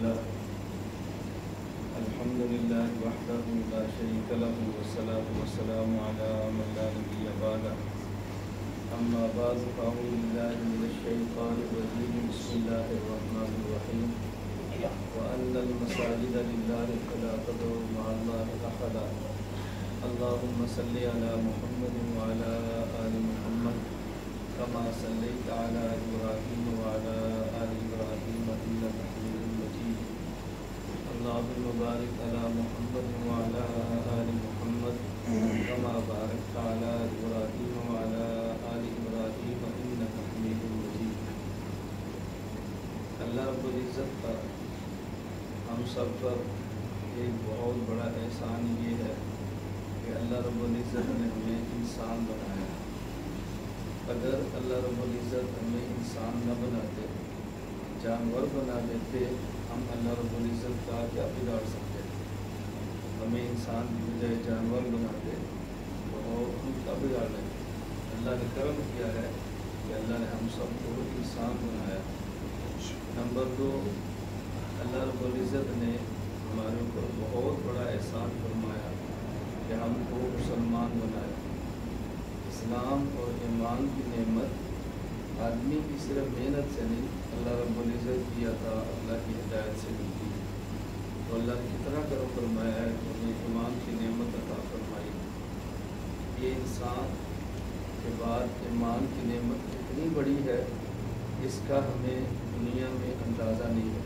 لله الحمد لله وحده لا شريك له والصلاة والسلام على من لا نبي بعده أما بعد فأعوذ بالله من الشيطان الرجيم بسم الله الرحمن الرحيم وأن المساجد لله فلا تدعوا مع الله أحدا اللهم صل على محمد وعلى آل محمد كما صليت على إبراهيم وعلى آل إبراهيم إنك حميد مجيد اللهم بارك على محمد وعلى آل محمد كما باركت على إبراهيم وعلى آل إبراهيم إنك حميد مجيد. اللہ رب العزت کا ہم سب پر ایک بہت بڑا احسان یہ ہے کہ اللہ رب العزت نے ہمیں انسان بنایا. اگر اللہ رب العزت ہمیں انسان نہ بناتے جانور بنا دیتے ہم اللہ رب العزت کا کیا بگاڑ سکتے؟ ہمیں انسان کی بجائے جانور بناتے تو ہم کا بگاڑ لیں. اللہ نے کرم کیا ہے کہ اللہ نے ہم سب کو انسان بنایا. نمبر 2، اللہ رب العزت نے ہمارے اوپر بہت بڑا احسان فرمایا کہ ہم کو مسلمان بنایا. اسلام اور ایمان کی نعمت آدمی کی صرف محنت سے نہیں، اللہ رب العزت کی عطا اللہ کی ہدایت سے ملتی ہے. تو اللہ نے کتنا کرم فرمایا ہے کہ انہیں ایمان کی نعمت عطا فرمائی. یہ انسان کے بعد ایمان کی نعمت اتنی بڑی ہے اس کا ہمیں دنیا میں اندازہ نہیں ہے.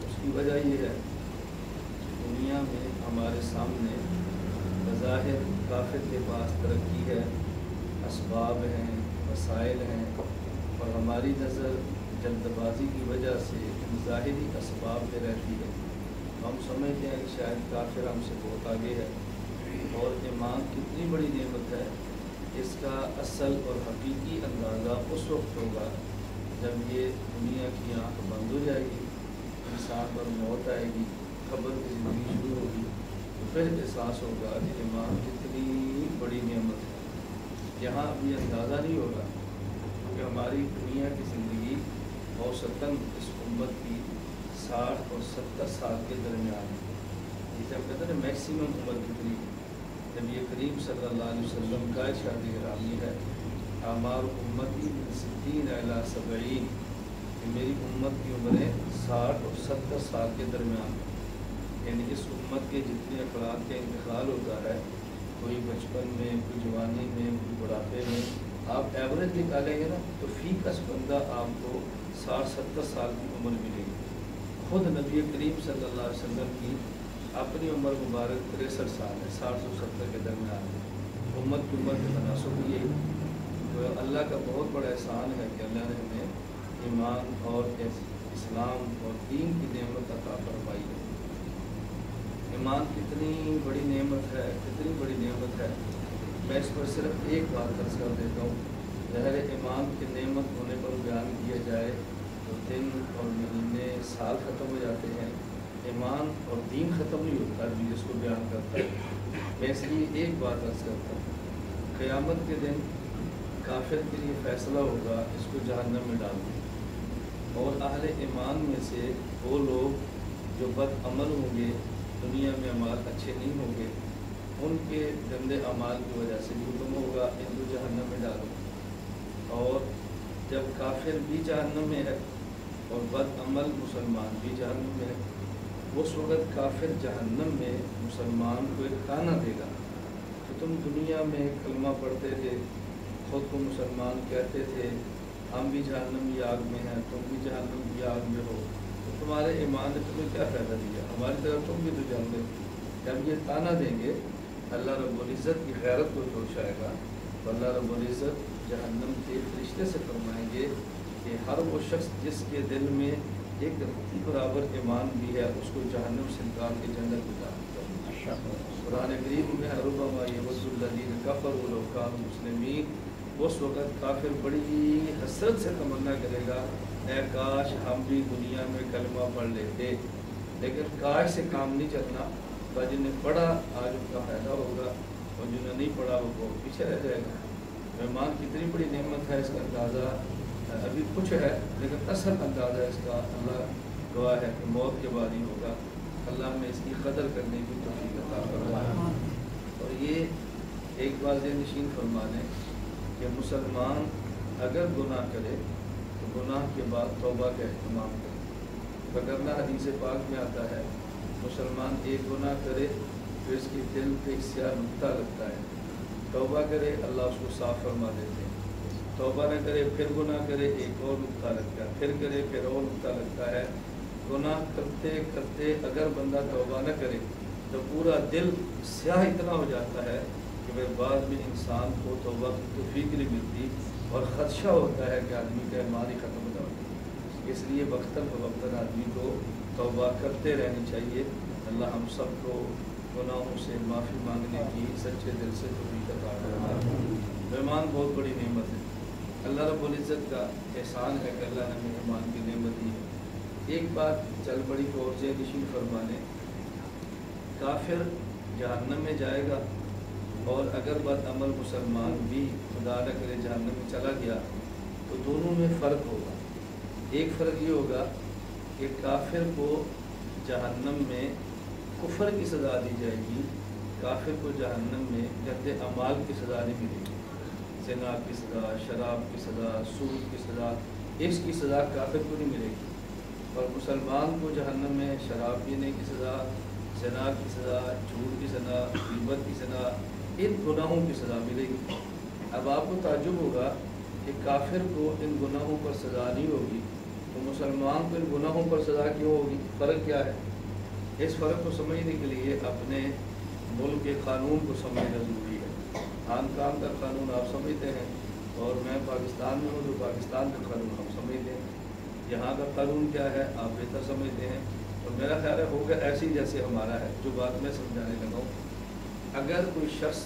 اس کی وجہ یہ ہے دنیا میں ہمارے سامنے بظاہر کافر کے پاس ترقی ہے، اسباب ہیں، وسائل ہیں، اور ہماری نظر جلد بازی کی وجہ سے ان ظاہری اسباب پہ رہتی ہے. ہم سمجھتے ہیں کہ شاید کافر ہم سے بہت آگے ہے. اور ایمان کتنی بڑی نعمت ہے اس کا اصل اور حقیقی اندازہ اس وقت ہوگا جب یہ دنیا کی آنکھ بند ہو جائے گی، انسان پر موت آئے گی، قبر کی زندگی شروع ہوگی، تو پھر احساس ہوگا کہ ایمان کتنی بڑی نعمت ہے. یہاں ابھی اندازہ نہیں ہوگا کیونکہ ہماری دنیا کی زندگی اوسطاً اس امت کی 60 اور 70 سال کے درمیان ہے. جسے ہم کہتے ہیں نا میکسیمم عمر کتنی ہے. جب یہ کریم صلی اللہ علیہ وسلم کا ارشاد گرامی ہے اعمار امتی من 60 الی 70، کہ میری امت کی عمریں 60 اور 70 سال کے درمیان ہے. یعنی اس امت کے جتنے افراد کا انتقال ہوتا ہے، کوئی بچپن میں، کوئی جوانی میں، کوئی بڑھاپے میں، آپ ایوریج نکالیں گے نا تو فی کس بندہ آپ کو 60-70 سال کی عمر ملے گی. خود نبی کریم صلی اللہ علیہ وسلم کی اپنی عمر مبارک 63 سال ہے، 60 اور 70 کے درمیان ہے. امت کی عمر کے تناسب یہی. تو اللہ کا بہت بڑا احسان ہے کہ اللہ نے ہمیں ایمان اور اسلام اور دین کی نعمت عطا فرمائی ہے. ایمان کتنی بڑی نعمت ہے، کتنی بڑی نعمت ہے. میں اس پر صرف ایک بات عرض کر دیتا ہوں. ظاہر ایمان کی نعمت ہونے پر بیان کیا جائے تو دن اور مہینے سال ختم ہو جاتے ہیں. ایمان اور دین ختم نہیں ہوتا بھی جس کو بیان کرتا ہے. میں اس لیے ایک بات عرض کرتا ہوں. قیامت کے دن کافر کے لیے فیصلہ ہوگا اس کو جہنم میں ڈال دیں، اور اہل ایمان میں سے وہ لوگ جو بد عمل ہوں گے، دنیا میں اعمال اچھے نہیں ہوں گے، ان کے گندے اعمال کی وجہ سے حکم ہوگا ان کو جہنم میں ڈالو. اور جب کافر بھی جہنم میں ہے اور بد عمل مسلمان بھی جہنم میں ہے، اس وقت کافر جہنم میں مسلمان کو ایک تانا دے گا کہ تم دنیا میں کلمہ پڑھتے تھے، خود کو مسلمان کہتے تھے، ہم بھی جہنم کی آگ میں ہیں، تم بھی جہنم کی آگ میں ہو، تو تمہارے ایمان نے تمہیں کیا فائدہ دیا؟ ہماری طرف تم بھی تو جانتے. جب یہ تانا دیں گے اللہ رب العزت کی غیرت کو جوش آئے گا تو اللہ رب العزت جہنم کے فرشتے سے فرمائیں گے کہ ہر وہ شخص جس کے دل میں ایک رتی برابر ایمان بھی ہے اس کو جہنم سے نکال کے جنت میں داخل کریں. قرآن کریم میں ربما یود الذین کفروا لو کانوا مسلمین. اس وقت کافر بڑی حسرت سے تمنا کرے گا اے کاش ہم بھی دنیا میں کلمہ پڑھ لیتے. لیکن کاش سے کام نہیں چلنا. جن نے پڑھا آج ان کا فائدہ ہوگا اور جنہوں نے نہیں پڑھا وہ بہت پیچھے رہ جائے گا. مہمان کتنی بڑی نعمت ہے اس کا اندازہ ابھی کچھ ہے لیکن اصل اندازہ اس کا اللہ دعا ہے کہ موت کے بعد ہی ہوگا. اللہ میں اس کی قدر کرنے کی توفیق عطا فرمائے. اور یہ ایک بات ذہن نشین فرما لیں کہ مسلمان اگر گناہ کرے تو گناہ کے بعد توبہ کا اہتمام کرے. وگرنہ حدیث پاک میں آتا ہے مسلمان ایک گناہ کرے پھر اس کے دل پہ سیاہ نقطہ لگتا ہے، توبہ کرے اللہ اس کو صاف فرما دیتے ہیں. توبہ نہ کرے پھر گناہ کرے ایک اور نقطہ لگتا ہے، پھر کرے پھر اور نقطہ لگتا ہے. گناہ کرتے کرتے اگر بندہ توبہ نہ کرے تو پورا دل سیاہ اتنا ہو جاتا ہے کہ پھر بعد میں انسان کو توبہ کی توفیق نہیں ملتی اور خدشہ ہوتا ہے کہ آدمی کا ایمان ہی ختم ہو جاتا ہے. اس لیے وقتاً فوقتاً آدمی کو توبہ کرتے رہنی چاہیے. اللہ ہم سب کو گناہوں سے معافی مانگنے کی سچے دل سے توفیق عطا فرمائے. مہمان بہت بڑی نعمت ہے. اللہ رب العزت کا احسان ہے کہ اللہ نے مہمان کی نعمت دی ہے. ایک بات چل بڑی کو اور ذہن نشین فرمانے، کافر جہنم میں جائے گا اور اگر بد عمل مسلمان بھی خدا نہ کرے جہنم میں چلا گیا تو دونوں میں فرق ہوگا. ایک فرق یہ ہوگا کہ کافر کو جہنم میں کفر کی سزا دی جائے گی، کافر کو جہنم میں گندے اعمال کی سزا نہیں ملے گی. زنا کی سزا، شراب کی سزا، سود کی سزا، اس کی سزا کافر کو نہیں ملے گی. اور مسلمان کو جہنم میں شراب پینے کی سزا، زنا کی سزا، جھوٹ کی سزا، غیبت کی سزا، ان گناہوں کی سزا ملے گی. اب آپ کو تعجب ہوگا کہ کافر کو ان گناہوں پر سزا نہیں ہوگی تو مسلمان کو ان گناہوں پر سزا کیوں ہوگی؟ فرق کیا ہے؟ اس فرق کو سمجھنے کے لیے اپنے ملک کے قانون کو سمجھنا ضروری ہے. ہانگ کانگ کا قانون آپ سمجھتے ہیں اور میں پاکستان میں ہوں تو پاکستان کا قانون ہم سمجھتے ہیں. یہاں کا قانون کیا ہے آپ بہتر سمجھتے ہیں. تو میرا خیال ہے ہوگا ایسے ہی جیسے ہمارا ہے. جو بات میں سمجھانے لگا ہوں، اگر کوئی شخص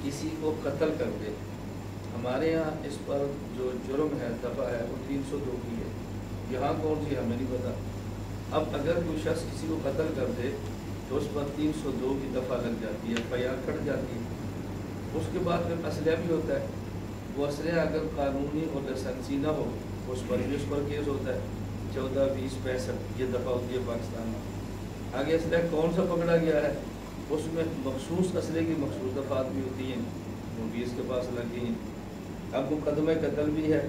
کسی کو قتل کر دے، ہمارے یہاں اس پر جو جرم ہے دفعہ ہے وہ 302 کی ہے. یہاں کون سی ہمیں نہیں پتا. اب اگر کوئی شخص کسی کو قتل کر دے تو اس پر 302 کی دفعہ لگ جاتی ہے، FIR کٹ جاتی ہے. اس کے بعد پھر اسلحہ بھی ہوتا ہے. وہ اسلحہ اگر قانونی اور لائسنسی نہ ہو اس پر کیس ہوتا ہے. 14, 20, 65 یہ دفعہ ہوتی ہے پاکستان میں. آگے اسلحہ کون سا پکڑا گیا ہے اس میں مخصوص اسلحے کی مخصوص دفعات بھی ہوتی ہیں، وہ بھی اس کے پاس لگی ہیں. اب مقدمہ قتل بھی ہے،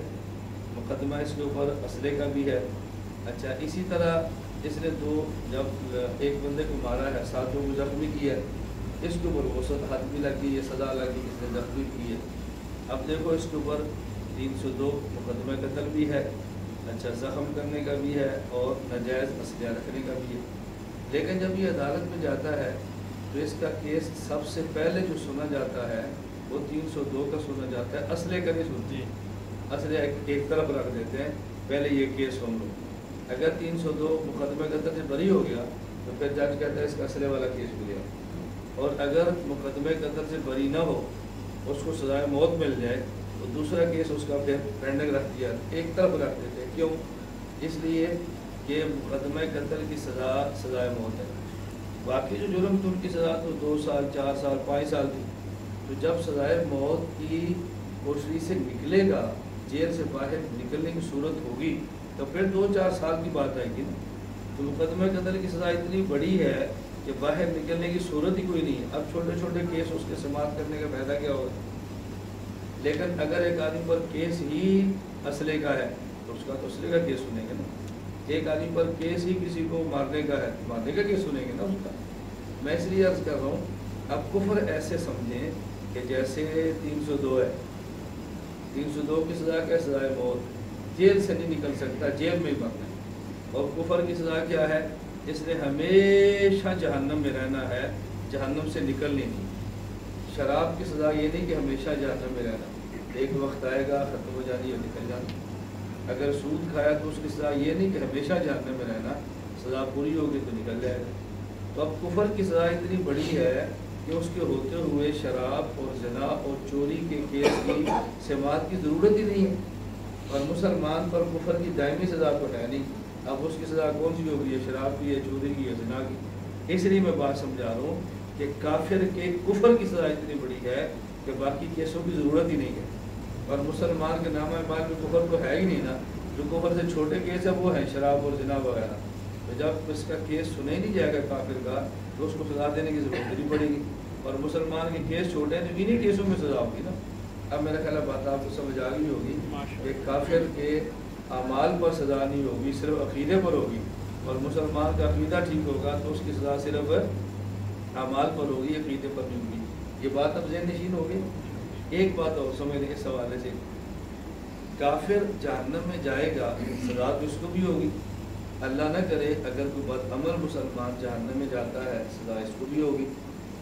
مقدمہ اس کے اوپر اسلحے کا بھی ہے. اچھا اسی طرح اس نے جب ایک بندے کو مارا ہے، ساتھیوں کو زخمی کیا ہے، اس کے اوپر وسعت حد بھی لگی ہے، سزا لگی، اس نے زخمی کی ہے. اب دیکھو اس کے اوپر 302 مقدمہ قتل بھی ہے، اچھا زخم کرنے کا بھی ہے اور ناجائز اسلحہ رکھنے کا بھی ہے. لیکن جب یہ عدالت میں جاتا ہے تو اس کا کیس سب سے پہلے جو سنا جاتا ہے وہ 302 کا سنا جاتا ہے، اسلحے کا نہیں سنتی. اسلحہ ایک طرف رکھ دیتے ہیں، پہلے یہ کیس سن لو. اگر 302 مقدمہ قتل سے بری ہو گیا تو پھر جج کہتا ہے اس کا اسلحے والا کیس ملے گا. اور اگر مقدمہ قتل سے بری نہ ہو، اس کو سزائے موت مل جائے تو دوسرا کیس اس کا پھر پینڈنگ رکھ دیا، ایک طرف رکھ دیتے. کیوں؟ اس لیے کہ مقدمہ قتل کی سزا سزائے موت ہے. باقی جو جرم تھی ان کی سزا تو 2 سال 4 سال 5 سال تھی. تو جب سزائے موت کی کوشری سے نکلے گا، جیل سے باہر نکلنے کی صورت ہوگی تو پھر 2-4 سال کی بات آئے گی. تو مقدمہ قتل کی سزا اتنی بڑی ہے کہ باہر نکلنے کی صورت ہی کوئی نہیں ہے. اب چھوٹے چھوٹے کیس اس کے سماعت کرنے کا فائدہ کیا ہوگا؟ لیکن اگر ایک آدمی پر کیس ہی اسلحے کا ہے تو اس کا تو اسلحے کا کیس سنیں گے نا. ایک آدمی پر کیس ہی کسی کو مارنے کا ہے، مارنے کا کیس سنیں گے نا اس کا. میں اس لیے عرض کر رہا ہوں اب کفر ایسے سمجھیں کہ جیسے 302 ہے، 302 کی سزا کیا؟ سزائے موت. جیل سے نہیں نکل سکتا، جیل میں ہی مرنا ہے. اور کفر کی سزا کیا ہے؟ اس نے ہمیشہ جہنم میں رہنا ہے، جہنم سے نکلنی نہیں. شراب کی سزا یہ نہیں کہ ہمیشہ جہنم میں رہنا، ایک وقت آئے گا ختم ہو جانی اور نکل جانا. اگر سود کھایا تو اس کی سزا یہ نہیں کہ ہمیشہ جہنم میں رہنا، سزا پوری ہوگی تو نکل جائے گا. تو اب کفر کی سزا اتنی بڑی ہے کہ اس کے ہوتے ہوئے شراب اور زنا اور چوری کے کیس کی سماعت کی ضرورت ہی نہیں ہے. اور مسلمان پر کفر کی دائمی سزا تو ہے نہیں. اب اس کی سزا کون سی ہوگی ہے؟ شراب کی ہے، چوری کی ہے، زنا کی. اس لیے میں بات سمجھا رہا ہوں کہ کافر کے کفر کی سزا اتنی بڑی ہے کہ باقی کیسوں کی ضرورت ہی نہیں ہے. اور مسلمان کے نام مال میں کفر تو ہے ہی نہیں نا. جو کفر سے چھوٹے کیس ہے وہ ہیں شراب اور زنا وغیرہ. تو جب اس کا کیس سنا ہی نہیں جائے گا کافر کا تو اس کو سزا دینے کی ضرورت نہیں پڑے گی. اور مسلمان کے کیس چھوٹے ہیں تو انہیں کیسوں میں سزا ہوگی نا. اب میرا خیال ہے بات آپ کو سمجھ آ گئی ہوگی کہ کافر کے اعمال پر سزا نہیں ہوگی، صرف عقیدے پر ہوگی. اور مسلمان کا عقیدہ ٹھیک ہوگا تو اس کی سزا صرف اعمال پر ہوگی، عقیدے پر نہیں ہوگی. یہ بات اب ذہن نشین ہوگی. ایک بات اور سمجھ لیں اس حوالے سے، کافر جہنم میں جائے گا سزا تو اس کو بھی ہوگی. اللہ نہ کرے اگر کوئی بدعمل مسلمان جہنم میں جاتا ہے سزا اس کو بھی ہوگی.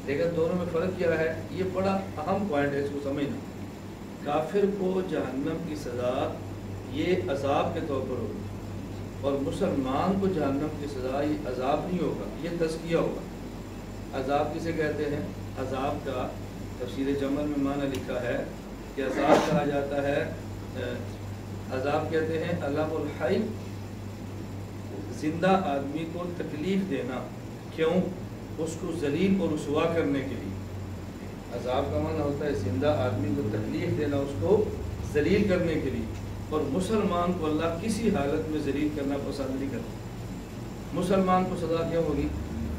لیکن دونوں میں فرق کیا ہے؟ یہ بڑا اہم پوائنٹ ہے، اس کو سمجھنا. کافر کو جہنم کی سزا یہ عذاب کے طور پر ہوگی، اور مسلمان کو جہنم کی سزا یہ عذاب نہیں ہوگا، یہ تزکیہ ہوگا. عذاب کسے کہتے ہیں؟ عذاب کا تفسیر جمل میں معنی لکھا ہے کہ عذاب کہا جاتا ہے، عذاب کہتے ہیں علم الحی، زندہ آدمی کو تکلیف دینا. کیوں؟ اس کو ذلیل اور رسوا کرنے کے لیے. عذاب کا معنی ہوتا ہے زندہ آدمی کو تکلیف دینا، اس کو ذلیل کرنے کے لیے. اور مسلمان کو اللہ کسی حالت میں ذلیل کرنا پسند نہیں کرتا. مسلمان کو سزا کیوں ہوگی؟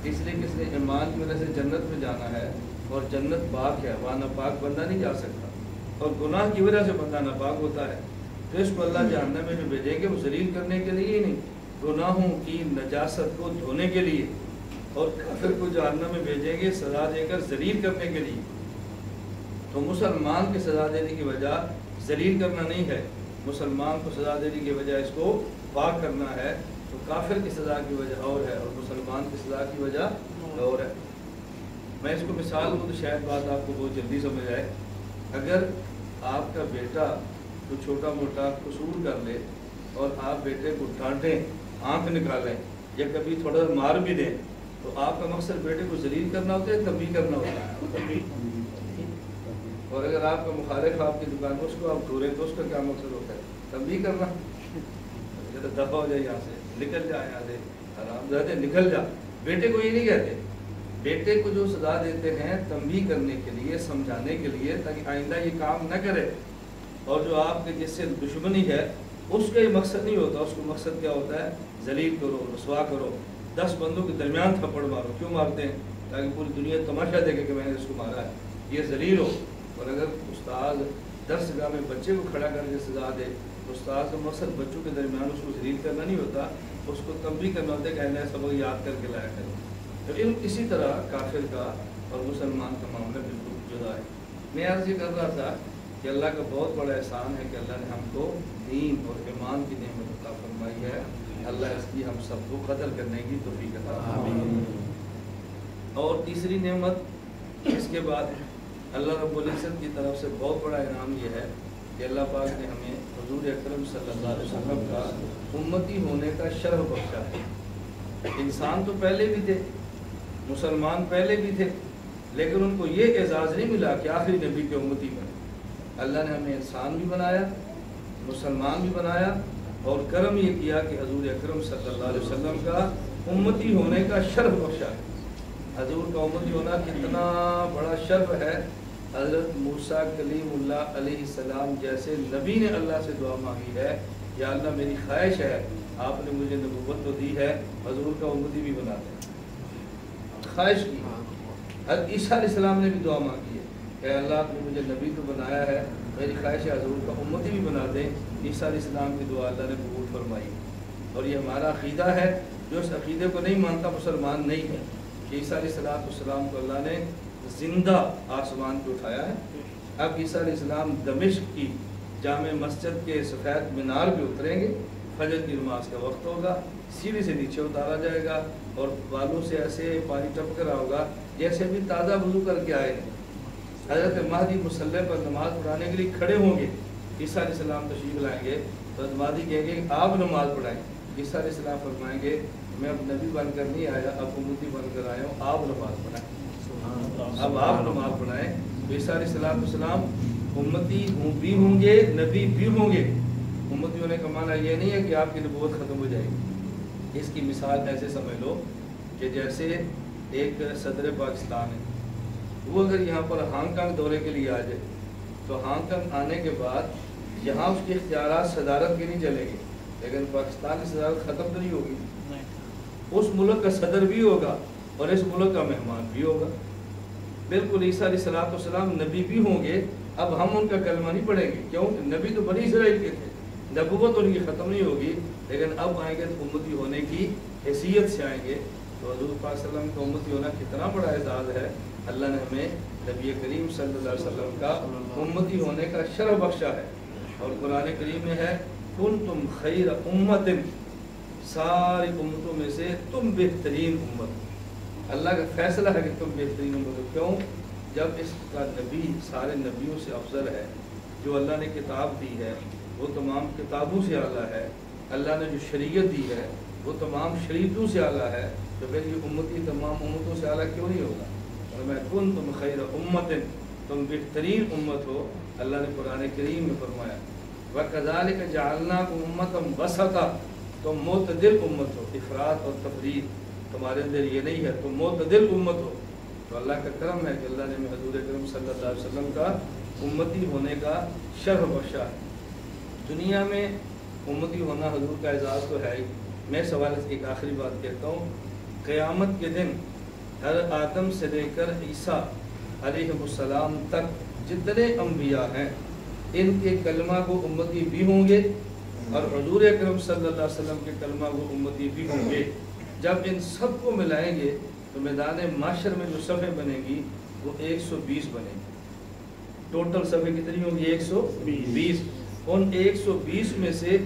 اس لیے کہ اس نے ایمان کی وجہ سے جنت میں جانا ہے، اور جنت پاک ہے، وہاں ناپاک بندہ نہیں جا سکتا. اور گناہ کی وجہ سے بندہ ناپاک ہوتا ہے، تو اس کو اللہ جہنم میں جو بھیجیں گے وہ ذلیل کرنے کے لیے ہی نہیں، گناہوں کی نجاست کو دھونے کے لیے. اور کافر کو جہنم میں بھیجیں گے سزا دے کر ذلیل کرنے کے لیے. تو مسلمان کی سزا دینے کی وجہ ذلیل کرنا نہیں ہے، مسلمان کو سزا دینے کی وجہ اس کو پاک کرنا ہے. تو کافر کی سزا کی وجہ اور ہے اور مسلمان کی سزا کی وجہ اور ہے. میں اس کو مثال دوں تو شاید بات آپ کو بہت جلدی سمجھ آئے. اگر آپ کا بیٹا کوئی چھوٹا موٹا قصور کر لے اور آپ بیٹے کو ڈانٹیں، آنکھ نکالیں یا کبھی تھوڑا مار بھی دیں، تو آپ کا مقصد بیٹے کو ذلیل کرنا ہوتا ہے، تنبیہ کرنا ہوتا ہے. اور اگر آپ کا مخالف آپ کی دکان میں اس کو آپ ڈھوریں تو اس کا کیا مقصد ہوتا ہے؟ تنبیہ کرنا. دفعہ ہو جائے یہاں سے، نکل جا یہاں سے، آرام زیادہ نکل جا. بیٹے کو یہ نہیں کہتے. بیٹے کو جو سزا دیتے ہیں تنبیہ کرنے کے لیے، سمجھانے کے لیے، تاکہ آئندہ یہ کام نہ کرے. اور جو آپ کے جس سے دشمنی ہے اس کا یہ مقصد نہیں ہوتا. اس کو مقصد کیا ہوتا ہے؟ ذلیل کرو، رسوا کرو. 10 بندوں کے درمیان تھپڑ مارو. کیوں مارتے ہیں؟ تاکہ پوری دنیا تماشا دیکھے کہ میں نے اس کو مارا ہے، یہ ذلیل ہو. اور اگر استاد درس گاہ میں بچے کو کھڑا کر کے سزا دے تو استاد کا مقصد بچوں کے درمیان اس کو ذلیل کرنا نہیں ہوتا، اس کو تنبیہ کرنا ہوتا ہے کہ نیا سبق یاد کر کے لایا کرے. تو اسی طرح کافر کا اور مسلمان کا معاملہ بالکل جدا ہے. میں عرض یہ کر رہا تھا کہ اللہ کا بہت بڑا احسان ہے کہ اللہ نے ہم کو دین اور ایمان کی نعمت عطا فرمائی ہے. اللہ اس کی ہم سب کو قدر کرنے کی توفیق عطا فرمائے. اور تیسری نعمت اس کے بعد اللہ رب العزت کی طرف سے بہت بڑا انعام یہ ہے کہ اللہ پاک نے ہمیں حضور اکرم صلی اللہ علیہ وسلم کا امتی ہونے کا شرف بخشا ہے. انسان تو پہلے بھی تھے، مسلمان پہلے بھی تھے، لیکن ان کو یہ اعزاز نہیں ملا کہ آخری نبی کے امتی بنے. اللہ نے ہمیں انسان بھی بنایا، مسلمان بھی بنایا، اور کرم یہ کیا کہ حضور اکرم صلی اللہ علیہ وسلم کا امتی ہونے کا شرف بخشا ہے. حضور کا امتی ہونا کتنا بڑا شرف ہے. حضرت موسیٰ کلیم اللہ علیہ السلام جیسے نبی نے اللہ سے دعا مانگی ہے، یا اللہ میری خواہش ہے آپ نے مجھے نبوت تو دی ہے، حضور کا امتی بھی بنا دیں. خواہش کی. حضرت عیسیٰ علیہ السلام نے بھی دعا مانگی ہے کہ اللہ آپ نے مجھے نبی تو بنایا ہے، میری خواہش ہے حضور کا امتی بھی بنا دیں. عیسیٰ علیہ السلام کی دعا اللہ نے قبول فرمائی. اور یہ ہمارا عقیدہ ہے. جو اس عقیدے کو نہیں مانتا مسلمان نہیں ہے. کہ عیسیٰ علیہ السلام کو اللہ نے زندہ آسمان پہ اٹھایا ہے. اب عیسیٰ علیہ السلام دمشق کی جامع مسجد کے سفید مینار پہ اتریں گے. فجر کی نماز کا وقت ہوگا، سیڑھی سے نیچے اتارا جائے گا اور بالوں سے ایسے پانی ٹپک رہا ہوگا جیسے بھی تازہ وضو کر کے آئے ہیں. حضرت مہدی مصلی پر نماز پڑھانے کے لیے کھڑے ہوں گے. عیسیٰ علیہ السلام تشریف لائیں گے تو حضرت مہدی کہیں گے کہ آپ نماز پڑھائیں. عیسیٰ علیہ السلام فرمائیں گے میں اب نبی بن کر نہیں آیا، اب امتی بن کر آیا ہوں، آپ نماز پڑھائیں. اب آپ نماز پڑھائیں. عیسیٰ علیہ السلام امتی بھی ہوں گے، نبی بھی ہوں گے. امتی ہونے کا معنی یہ نہیں ہے کہ آپ کی نبوت ختم ہو جائے گی. اس کی مثال ایسے سمجھ لو کہ جیسے ایک صدر پاکستان ہے، وہ اگر یہاں پر ہانگ کانگ دورے کے لیے آ جائے تو ہانگ کانگ آنے کے بعد یہاں اس کے اختیارات صدارت کے نہیں چلیں گے، لیکن پاکستان کی صدارت ختم تو نہیں ہوگی. اس ملک کا صدر بھی ہوگا اور اس ملک کا مہمان بھی ہوگا. بالکل عیسیٰ علیہ الصلوۃ والسلام نبی بھی ہوں گے. اب ہم ان کا کلمہ نہیں پڑھیں گے, کیوں؟ نبی تو بنی اسرائیل کے تھے, نبوت ان کی ختم نہیں ہوگی, لیکن اب آئیں گے تو امتی ہونے کی حیثیت سے آئیں گے. تو حضور پاک صلی اللہ علیہ وسلم کا امتی ہونا کتنا بڑا اعزاز ہے. اللہ نے ہمیں نبی کریم صلی اللہ علیہ وسلم کا امتی ہونے کا شرف بخشا ہے. اور قرآن کریم میں ہے کنتم خیر امت, ساری امتوں میں سے تم بہترین امت. اللہ کا فیصلہ ہے کہ تم بہترین امت ہو. کیوں؟ جب اس کا نبی سارے نبیوں سے افضل ہے, جو اللہ نے کتاب دی ہے وہ تمام کتابوں سے اعلیٰ ہے, اللہ نے جو شریعت دی ہے وہ تمام شریعتوں سے اعلیٰ ہے, تو پھر یہ امتی تمام امتوں سے اعلیٰ کیوں نہیں ہوگا؟ اور میں کنتم خیر امت, تم بہترین امت ہو. اللہ نے قرآن کریم میں فرمایا وَكَذَلِكَ جَعَلْنَاكُمْ أُمَّةً وَسَطًا, تم معتدل امت ہو. افراط اور تفریط تمہارے اندر یہ نہیں ہے, تم معتدل امت ہو. تو اللہ کا کرم ہے کہ اللہ نے حضور اکرم صلی اللہ علیہ وسلم کا امتی ہونے کا شرف بخشا ہے. دنیا میں امتی ہونا حضور کا اعزاز تو ہے ہی. میں سوال ایک آخری بات کہتا ہوں, قیامت کے دن ہر آدم سے لے کر عیسیٰ علیہ السلام تک جتنے انبیاء ہیں ان کے کلمہ کو امتی بھی ہوں گے, اور حضور اکرم صلی اللہ علیہ وسلم کے کلمہ کو امتی بھی ہوں گے. جب ان سب کو ملائیں گے تو میدان معاشر میں جو صفحے بنے گی وہ 120 بنے گی. ٹوٹل صفحے کتنی ہوں گی؟ 120. ان 120 میں سے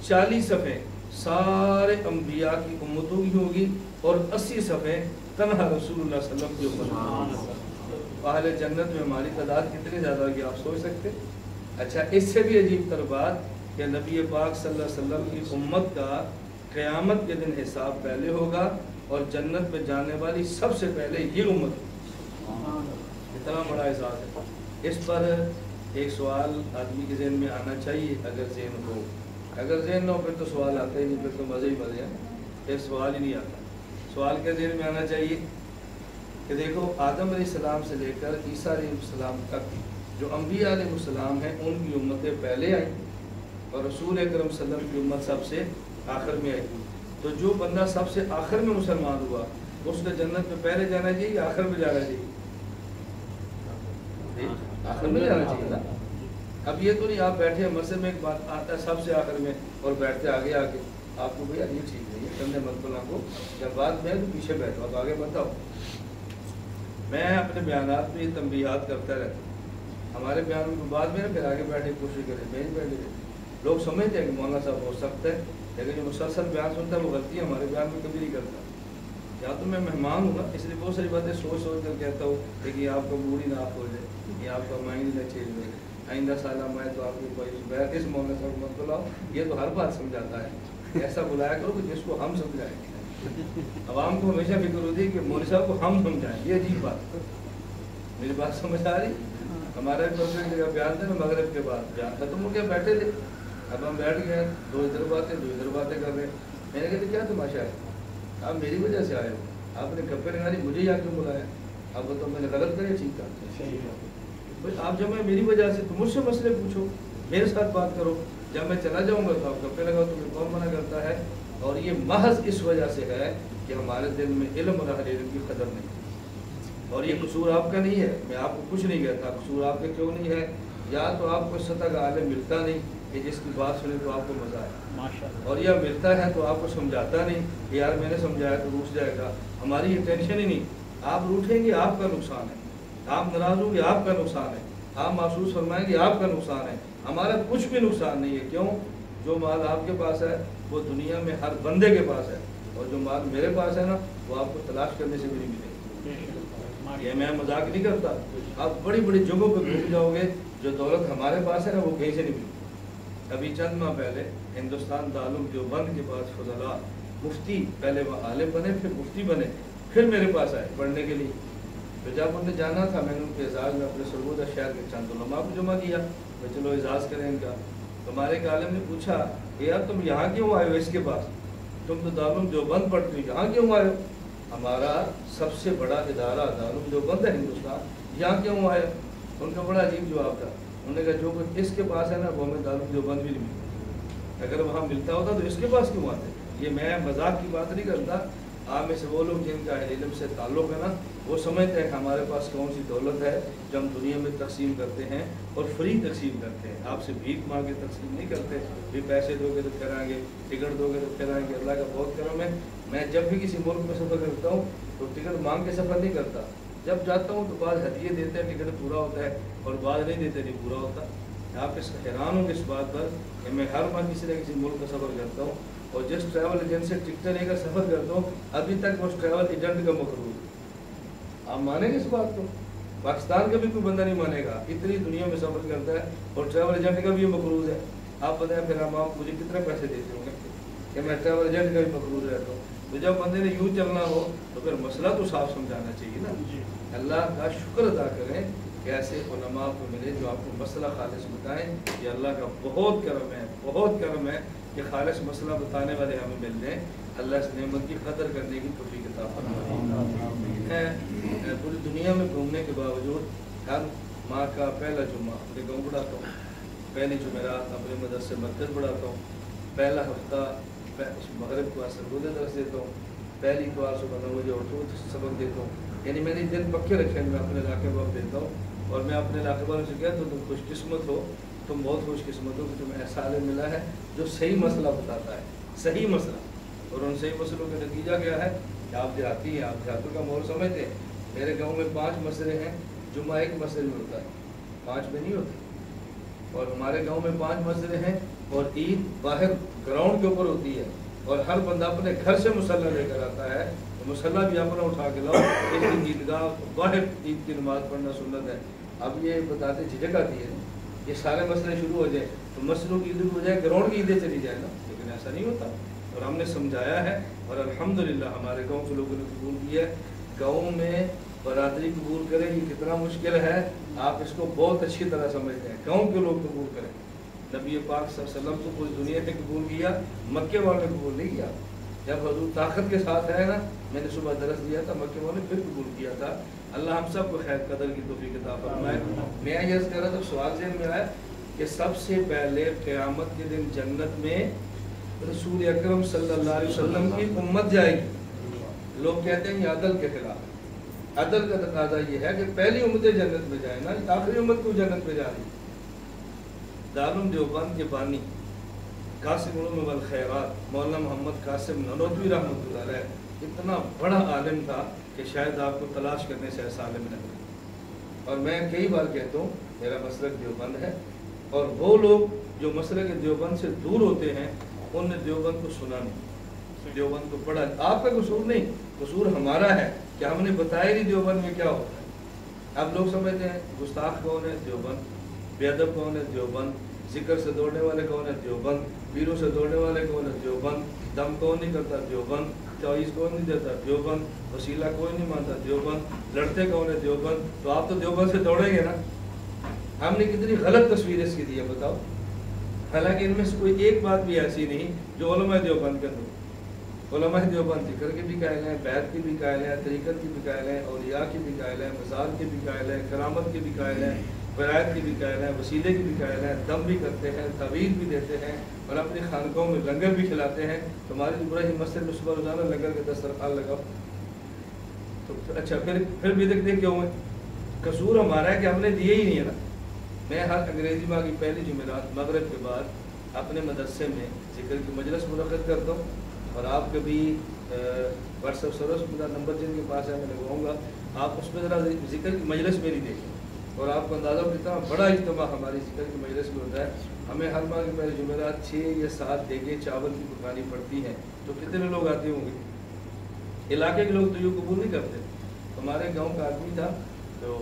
40 صفحے سارے انبیاء کی امتوں کی ہوگی, اور 80 صفحے تنہا رسول اللہ صلی اللہ علیہ وسلم کی. اہل جنت میں ہماری تعداد کتنی زیادہ ہوگی آپ سوچ سکتے؟ اچھا, اس سے بھی عجیب تر بات کہ نبی پاک صلی اللہ علیہ وسلم کی امت کا قیامت کے دن حساب پہلے ہوگا, اور جنت میں جانے والی سب سے پہلے یہ امت. اتنا بڑا اعزاز ہے. اس پر ایک سوال آدمی کے ذہن میں آنا چاہیے, اگر ذہن ہو. اگر ذہن نہ ہو پھر تو سوال آتا ہی نہیں, پھر تو مزے ہی مزے ہیں, پھر سوال ہی نہیں آتا. سوال کے ذہن میں آنا چاہیے کہ دیکھو آدم علیہ السلام سے لے کر عیسیٰ علیہ السلام تک جو انبیاء علیہ السلام ہیں ان کی امتیں پہلے آئیں, اور رسول اکرم صلی اللہ علیہ وسلم کی امت سب سے آخر میں آئی. تو جو بندہ سب سے آخر میں مسلمان ہوا اس کو جنت میں پہلے جانا چاہیے یا آخر میں جانا چاہیے؟ آخر میں جانا چاہیے نا. اب یہ تو نہیں آپ بیٹھے مسجد میں ایک بات آتا ہے سب سے آخر میں اور بیٹھتے آگے آگے, آپ کو بھیا یہ ٹھیک نہیں ہے, کندھے مت بنا کو, جب بات میں تو پیچھے بیٹھو, تو آگے بتاؤ. میں اپنے بیانات میں یہ تنبیہات کرتا رہتا ہوں. ہمارے بیان میں بعد میں پھر آگے بیٹھنے کی کوشش کریں, میں بیٹھے لوگ سمجھتے ہیں کہ مولانا صاحب ہو سکتا ہے, لیکن جو مسلسل بیان سنتا ہے وہ غلطی ہے, ہمارے بیان میں کبھی نہیں کرتا. یا تو میں مہمان ہوں نا, اس لیے بہت ساری باتیں سوچ سوچ کر کہتا ہوں کہ یہ آپ کا موڈ ہی نہ آپ ہو جائے, یہ آپ کا مائنڈ نہ چینج ہو جائے. آئندہ سالہ میں تو آپ کو کوئی اس مولانا صاحب مت بلاؤ, یہ تو ہر بات سمجھاتا ہے. ایسا بلایا کرو کہ جس کو ہم سمجھائیں. عوام کو ہمیشہ فکر ہوتی ہے کہ مولوی صاحب کو ہم سمجھائیں, یہ عجیب بات. میری بات سمجھ آ رہی؟ ہمارا ایک جگہ بیان تھا نا, مغرب کے بعد بیان ختم ہو گیا, بیٹھے تھے, اب ہم بیٹھ گئے, دو ادھر باتیں کر رہے ہیں. میں نے کہا کیا تماشا ہے, آپ میری وجہ سے آئے ہو, آپ نے گپے لگانی مجھے یہاں کیوں بلایا؟ اب تو میں نے غلط کرے, ٹھیک تھا. آپ جب میں میری وجہ سے تو مجھ سے مسئلے پوچھو, میرے ساتھ بات کرو. جب میں چلا جاؤں گا تو آپ گپے لگاؤ, تمہیں کون منع کرتا ہے؟ اور یہ محض اس وجہ سے ہے کہ ہمارے دل میں علم اور اہل علم کی قدر نہیں. اور یہ قصور آپ کا نہیں ہے, میں آپ کو کچھ نہیں کہتا, قصور آپ کا کیوں نہیں ہے؟ یا تو آپ کو سطح کا عالم ملتا نہیں کہ جس کی بات سنے تو آپ کو مزہ آئے, اور یا ملتا ہے تو آپ کو سمجھاتا نہیں کہ یار میں نے سمجھایا تو روٹ جائے گا. ہماری یہ ٹینشن ہی نہیں. آپ روٹیں گے آپ کا نقصان ہے, آپ ناراض ہوں گے آپ کا نقصان ہے, آپ محسوس فرمائیں گے آپ کا نقصان ہے, ہمارا کچھ بھی نقصان نہیں ہے. کیوں؟ جو مال آپ کے پاس ہے وہ دنیا میں ہر بندے کے پاس ہے, اور جو مال میرے پاس ہے نا وہ آپ کو تلاش کرنے سے بھی نہیں ملے. یہ میں مذاق نہیں کرتا. آپ بڑی بڑی جگہوں پہ گھوم جاؤ گے, جو دولت ہمارے پاس ہے نا وہ کہیں سے نہیں ملتی. ابھی چند ماہ پہلے ہندوستان دارالعلوم دیوبند کے پاس فضلاء مفتی, پہلے وہ عالم بنے پھر مفتی بنے, پھر میرے پاس آئے پڑھنے کے لیے. تو جب انہیں جانا تھا میں نے ان کے اعزاز میں اپنے سرگودہ شہر کے چند علماء کو جمع کیا, تو چلو اعزاز کریں ان کا. ہمارے ایک عالم نے پوچھا کہ یار تم یہاں کیوں آئے ہو اس کے پاس, تم تو دارالعلوم دیوبند پڑھتے ہو, یہاں کیوں آئے ہو؟ ہمارا سب سے بڑا ادارہ دارالعلوم دیوبند ہے ہندوستان, یہاں کیوں آئے؟ ان کا بڑا عجیب جواب تھا. انہوں نے کہا جو کچھ اس کے پاس ہے نا وہ ہمیں دارالعلوم دیوبند بھی نہیں ملتا. اگر وہاں ملتا ہوتا تو اس کے پاس کیوں آتے؟ یہ میں مذاق کی بات نہیں کرتا، آپ میں سے وہ لوگ جن کا علم سے تعلق ہے نا، وہ سمجھتے ہیں کہ ہمارے پاس کون سی دولت ہے جو ہم دنیا میں تقسیم کرتے ہیں اور فری تقسیم کرتے ہیں، آپ سے بھیک مانگ کے تقسیم نہیں کرتے، بھی پیسے دو گے تو پھرائیں گے، ٹکٹ دو گے تو پھرائیں گے۔ اللہ کا بہت کرم ہے، میں جب بھی کسی ملک میں سفر کرتا ہوں تو ٹکٹ مانگ کے سفر نہیں کرتا، جب جاتا ہوں تو بعض ہدیے دیتے ہیں، ٹکٹ پورا ہوتا ہے، اور بعض نہیں دیتے، نہیں پورا ہوتا۔ آپ اس حیران ہوں اس بات پر کہ میں ہر ماہ کسی نہ کسی ملک کا سفر کرتا ہوں، اور جس ٹریول ایجنٹ سے ٹکٹیں لے کر سفر کرتا ہوں ابھی تک اس ٹریول ایجنٹ کا مقروض ہے۔ آپ مانیں گے اس بات کو؟ پاکستان کا بھی کوئی بندہ نہیں مانے گا، اتنی دنیا میں سفر کرتا ہے اور ٹریول ایجنٹ کا بھی یہ مقروض ہے۔ آپ بتائیں پھر ہم آپ مجھے کتنے پیسے دیتے ہوں گے کہ میں ٹریول ایجنٹ کا بھی مقروض رہتا ہوں؟ تو جب بندے نے یوں چلنا ہو تو پھر مسئلہ تو صاف سمجھانا چاہیے نا۔ اللہ کا شکر ادا کریں کہ ایسے علماء کو ملے جو آپ کو مسئلہ خالص بتائیں، یہ اللہ کا بہت کرم ہے، بہت کرم ہے کہ خالص مسئلہ بتانے والے ہمیں مل جائیں۔ اللہ اس نعمت کی قدر کرنے کی توفیق عطا فرمائے۔ پوری دنیا میں گھومنے کے باوجود ہر ماہ کا پہلا جمعہ اپنے گاؤں پڑھاتا ہوں، پہلی جمعرات اپنے مدرسے مرکز پڑھاتا ہوں، پہلا ہفتہ مغرب کو عصر کو درس دیتا ہوں، پہلی اتوار صبح 9 بجے اردو سبق دیتا ہوں، یعنی میں نے دن پکے رکھے ہیں، میں اپنے علاقے میں دیتا ہوں، اور میں اپنے علاقے والوں سے کہتا ہوں تم خوش قسمت ہو، تم بہت خوش قسمت ہو کہ تمہیں ایسا عالم ملا ہے جو صحیح مسئلہ بتاتا ہے، صحیح مسئلہ۔ اور ان صحیح مسئلوں کا نتیجہ کیا ہے کہ آپ دیہاتی ہیں، آپ دیہاتوں کا ماحول سمجھتے ہیں۔ میرے گاؤں میں 5 مسئلے ہیں، جمعہ ایک مسئلے میں ہوتا ہے، 5 میں نہیں ہوتے، اور ہمارے گاؤں میں 5 مسئلے ہیں، اور عید باہر گراؤنڈ کے اوپر ہوتی ہے، اور ہر بندہ اپنے گھر سے مسلح لے کر آتا ہے، تو مسلح بھی اپنا اٹھا کے لاؤ، ایک دن عیدگاہ باہر عید کی نماز پڑھنا سنت ہے۔ اب یہ بتاتے جھجک آتی ہے، یہ سارے مسئلے شروع ہو جائیں تو مسئلوں کی عید ہو جائے، گراؤنڈ کی عیدیں چلی جائے نا، لیکن ایسا نہیں ہوتا، اور ہم نے سمجھایا ہے، اور الحمدللہ ہمارے گاؤں کے لوگوں نے قبول کیا ہے۔ گاؤں میں برادری قبول کرے یہ کتنا مشکل ہے، آپ اس کو بہت اچھی طرح سمجھتے ہیں، گاؤں کے لوگ قبول کریں۔ نبی پاک صلی اللہ علیہ وسلم کو پوری دنیا نے قبول کیا، مکے والوں نے قبول نہیں کیا۔ جب حضور طاقت کے ساتھ ہے نا، میں نے صبح درس دیا تھا، مکے والوں نے پھر قبول کیا تھا۔ اللہ ہم سب کو خیر قدر کی توفیق عطا فرمائے۔ میں یہ عرض کر رہا تھا، سوال ذہن میں آیا کہ سب سے پہلے قیامت کے دن جنت میں رسول اکرم صلی اللہ علیہ وسلم کی امت جائے گی۔ لوگ کہتے ہیں یہ عدل کے خلاف، عدل کا تقاضا یہ ہے کہ پہلی امتیں جنت میں جائیں نا، آخری امت کو جنت میں جا رہی۔ دارالعلوم دیوبند کے بانی قاسم العلوم والخیرات مولانا محمد قاسم نانوتوی رحمۃ اللہ علیہ اتنا بڑا عالم تھا کہ شاید آپ کو تلاش کرنے سے ایسا عالم نہ ملے۔ اور میں کئی بار کہتا ہوں میرا مسلک دیوبند ہے، اور وہ لوگ جو مسلک دیوبند سے دور ہوتے ہیں ان نے دیوبند کو سنا نہیں، دیوبند کو پڑھا۔ آپ کا قصور نہیں، قصور ہمارا ہے کہ ہم نے بتایا نہیں دیوبند میں کیا ہوتا ہے۔ اب لوگ سمجھتے ہیں گستاخ کون ہے؟ دیوبند۔ بے ادب کون ہے؟ دیوبند۔ ذکر سے دوڑنے والے کون ہے؟ دیوبند۔ پیروں سے دوڑنے والے کون ہے؟ دیوبند۔ دم کون نہیں کرتا؟ دیوبند۔ چوائس کون نہیں دیتا؟ دیوبند۔ وسیلہ کوئی نہیں مانتا؟ دیوبند۔ لڑتے کون ہے؟ دیوبند۔ تو آپ تو دیوبند سے دوڑیں گے نا۔ ہم نے کتنی غلط تصویر اس کی دی ہے بتاؤ، حالانکہ ان میں سے کوئی ایک بات بھی ایسی نہیں جو علماء دیوبند کے دو۔ علماء دیوبند ذکر کے بھی قائل ہیں، بیعت کے بھی قائل ہیں، طریقت کے بھی قائل ہیں، اولیاء کے بھی قائل ہیں، مزار کے بھی قائل ہیں، کرامت کے بھی قائل ہیں، ولایت کے بھی قائل ہیں، وسیلے کے بھی قائل ہیں، دم بھی کرتے ہیں، تعویذ بھی دیتے ہیں، اور اپنی خانقاہوں میں لنگر بھی کھلاتے ہیں۔ تمہاری ابراہیم مسجد میں صبح روزانہ لنگر کے دسترخوان لگاؤ تو اچھا پھر بھی دیکھتے کیوں ہے؟ قصور ہمارا ہے کہ ہم نے دیے ہی نہیں ہے نا۔ میں ہر انگریزی ماہ کی پہلی جمعرات مغرب کے بعد اپنے مدرسے میں ذکر کی مجلس منعقد کرتا ہوں، اور آپ کبھی واٹس ایپ سروس میرا نمبر جن کے پاس ہے میں لگواؤں گا، آپ اس میں ذرا ذکر کی مجلس میری دیکھیں، اور آپ کو اندازہ ہو کتنا بڑا اجتماع ہماری ذکر کی مجلس میں ہوتا ہے۔ ہمیں ہر ماہ کی پہلی جمعرات 6 یا 7 دیگیں چاول کی پکانی پڑتی ہیں، تو کتنے لوگ آتے ہوں گے؟ علاقے کے لوگ تو یہ قبول نہیں کرتے۔ ہمارے گاؤں کا آدمی تھا تو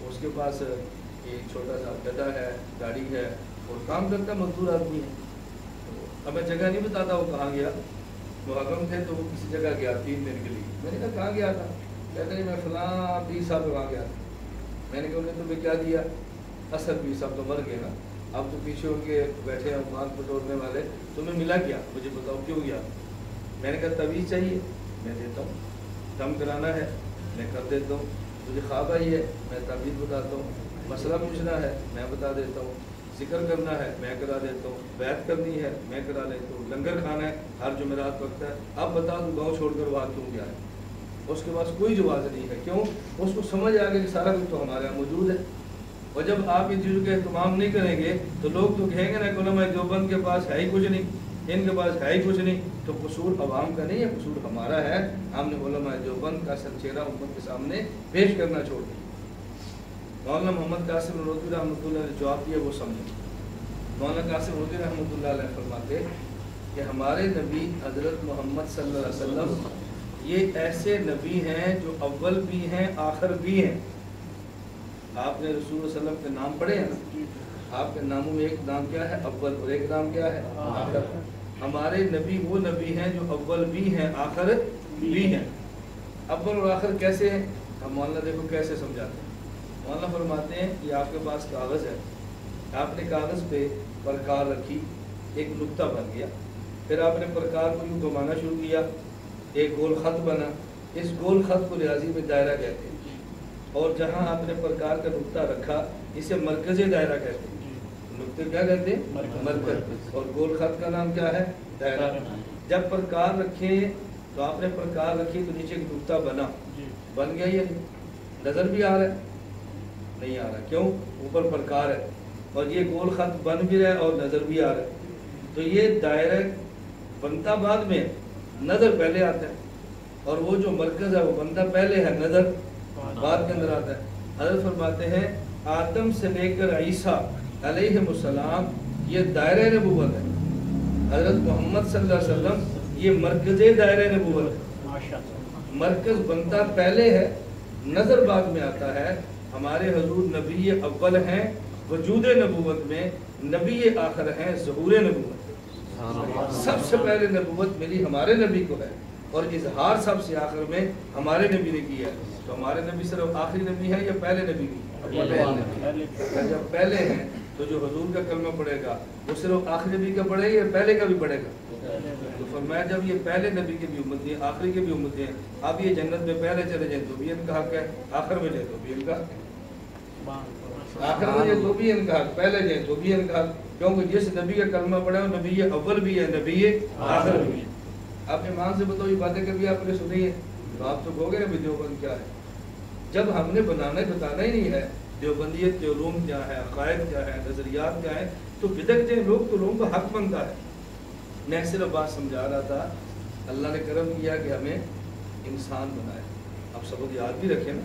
اس کے پاس ایک چھوٹا سا گدھا ہے، گاڑی ہے، اور کام کرتا مزدور آدمی ہے۔ اب میں جگہ نہیں بتاتا وہ کہاں گیا، محرم تھے تو وہ کسی جگہ گیا 3 دن کے لیے۔ میں نے کہا کہاں گیا تھا؟ کہتے ہیں میں فلاں پیر صاحب وہاں گیا تھا۔ میں نے کہا انہیں تمہیں کیا دیا؟ اصل پیر صاحب تو مر گئے نا، اب تو پیچھے ان کے بیٹھے ہیں مال پٹورنے والے، تمہیں ملا کیا؟ مجھے بتاؤ کیوں گیا؟ میں نے کہا تعویذ چاہیے، میں دیتا ہوں۔ دم کرانا ہے، میں کر دیتا ہوں۔ مجھے خواب آئی ہے، میں تعویذ بتاتا ہوں۔ مسئلہ پوچھنا ہے، میں بتا دیتا ہوں۔ ذکر کرنا ہے میں کرا دیتا ہوں، بیعت کرنی ہے میں کرا لیتا ہوں، لنگر کھانا ہے ہر جمعرات وقت ہے، اب بتا دوں گاؤں چھوڑ کر بات کیوں گیا ہے؟ اس کے پاس کوئی جواز نہیں ہے، کیوں؟ اس کو سمجھ آ گیا کہ سارا کچھ تو ہمارے یہاں موجود ہے۔ اور جب آپ ان چیزوں کا اہتمام نہیں کریں گے تو لوگ تو کہیں گے نا کہ علماء دیوبند کے پاس ہے ہی کچھ نہیں، ان کے پاس ہے ہی کچھ نہیں، تو قصور عوام کا نہیں ہے، قصور ہمارا ہے۔ ہم نے علماء دیوبند کا سر چہرہ امت کے سامنے پیش کرنا چھوڑ دیا۔ مولانا محمد قاسم نانوتوی رحمۃ اللہ نے جواب دیا وہ سمجھے۔ مولانا قاسم نانوتوی رحمۃ اللہ علیہ فرماتے کہ ہمارے نبی حضرت محمد صلی اللہ علیہ وسلم یہ ایسے نبی ہیں جو اول بھی ہیں آخر بھی ہیں۔ آپ نے رسول اللہ صلی اللہ علیہ وسلم کے نام پڑھے ہیں نا، آپ کے ناموں میں ایک نام کیا ہے؟ اول، اور ایک نام کیا ہے؟ آخر۔ ہمارے نبی وہ نبی ہیں جو اول بھی ہیں آخر بھی ہیں۔ اول اور آخر کیسے ہیں؟ ہم مولانا دیکھو کیسے سمجھاتے ہیں۔ مولانا فرماتے ہیں کہ آپ کے پاس کاغذ ہے، آپ نے کاغذ پہ پرکار رکھی، ایک نقطہ بن گیا، پھر آپ نے پرکار کو یوں گھمانا شروع کیا، ایک گول خط بنا، اس گول خط کو ریاضی میں دائرہ کہتے ہیں، اور جہاں آپ نے پرکار کا نقطہ رکھا اسے مرکز دائرہ کہتے ہیں۔ نقطے کیا کہتے ہیں؟ مرکز۔ اور گول خط کا نام کیا ہے؟ دائرہ۔ جب پرکار رکھے تو آپ نے پرکار رکھی تو نیچے ایک نقطہ بنا، بن گیا، یہ نظر بھی آ رہا ہے؟ نہیں آ رہا، کیوں؟ اوپر پرکار ہے، اور یہ گول خط بن بھی رہا ہے اور نظر بھی آ رہا ہے۔ تو یہ دائرہ بنتا بعد میں، نظر پہلے آتا ہے، اور وہ جو مرکز ہے وہ بنتا پہلے ہے، نظر بعد کے اندر آتا ہے۔ حضرت فرماتے ہیں آدم سے لے کر عیسیٰ علیہ السلام یہ دائرہ نبوت ہے، حضرت محمد صلی اللہ علیہ وسلم یہ مرکز دائرہ نبوت ہے۔ مرکز بنتا پہلے ہے، نظر بعد میں آتا ہے۔ ہمارے حضور نبی اول ہیں وجود نبوت میں، نبی آخر ہیں ظہور نبوت۔ سب سے پہلے نبوت ملی ہمارے نبی کو ہے، اور اظہار سب سے آخر میں ہمارے نبی نے کیا ہے۔ تو ہمارے نبی صرف آخری نبی ہے یا پہلے نبی بھی؟ جب پہلے ہیں تو جو حضور کا کلمہ پڑھے گا وہ صرف آخری نبی کا پڑھے گا یا پہلے کا بھی پڑھے گا؟ تو فرمایا جب یہ پہلے نبی کے بھی امتی ہیں، آخری کے بھی امتی ہیں، اب یہ جنت میں پہلے چلے جائیں تو بھی ان کا حق ہے، آخر میں جائیں تو بھی ان کا حق، آخر میں جائیں تو بھی ان کا حق، پہلے جائیں تو بھی ان کا حق، کیونکہ جس نبی کا کلمہ پڑھا ہے وہ نبی اول بھی ہے، نبی آخر بھی ہے۔ آپ ایمان سے بتاؤ یہ باتیں کبھی آپ نے سنی ہے؟ تو آپ تو کہو گے نا دیوبند کیا ہے؟ جب ہم نے بتانا ہی نہیں ہے دیوبندیت کے علوم کیا ہے، عقائد کیا ہے، نظریات کیا ہے، تو بدعت جائیں لوگ تو لوگوں کا حق بنتا ہے۔ میں صرف بات سمجھا رہا تھا، اللہ نے کرم کیا کہ ہمیں انسان بنایا۔ اب سبق یاد بھی رکھیں نا،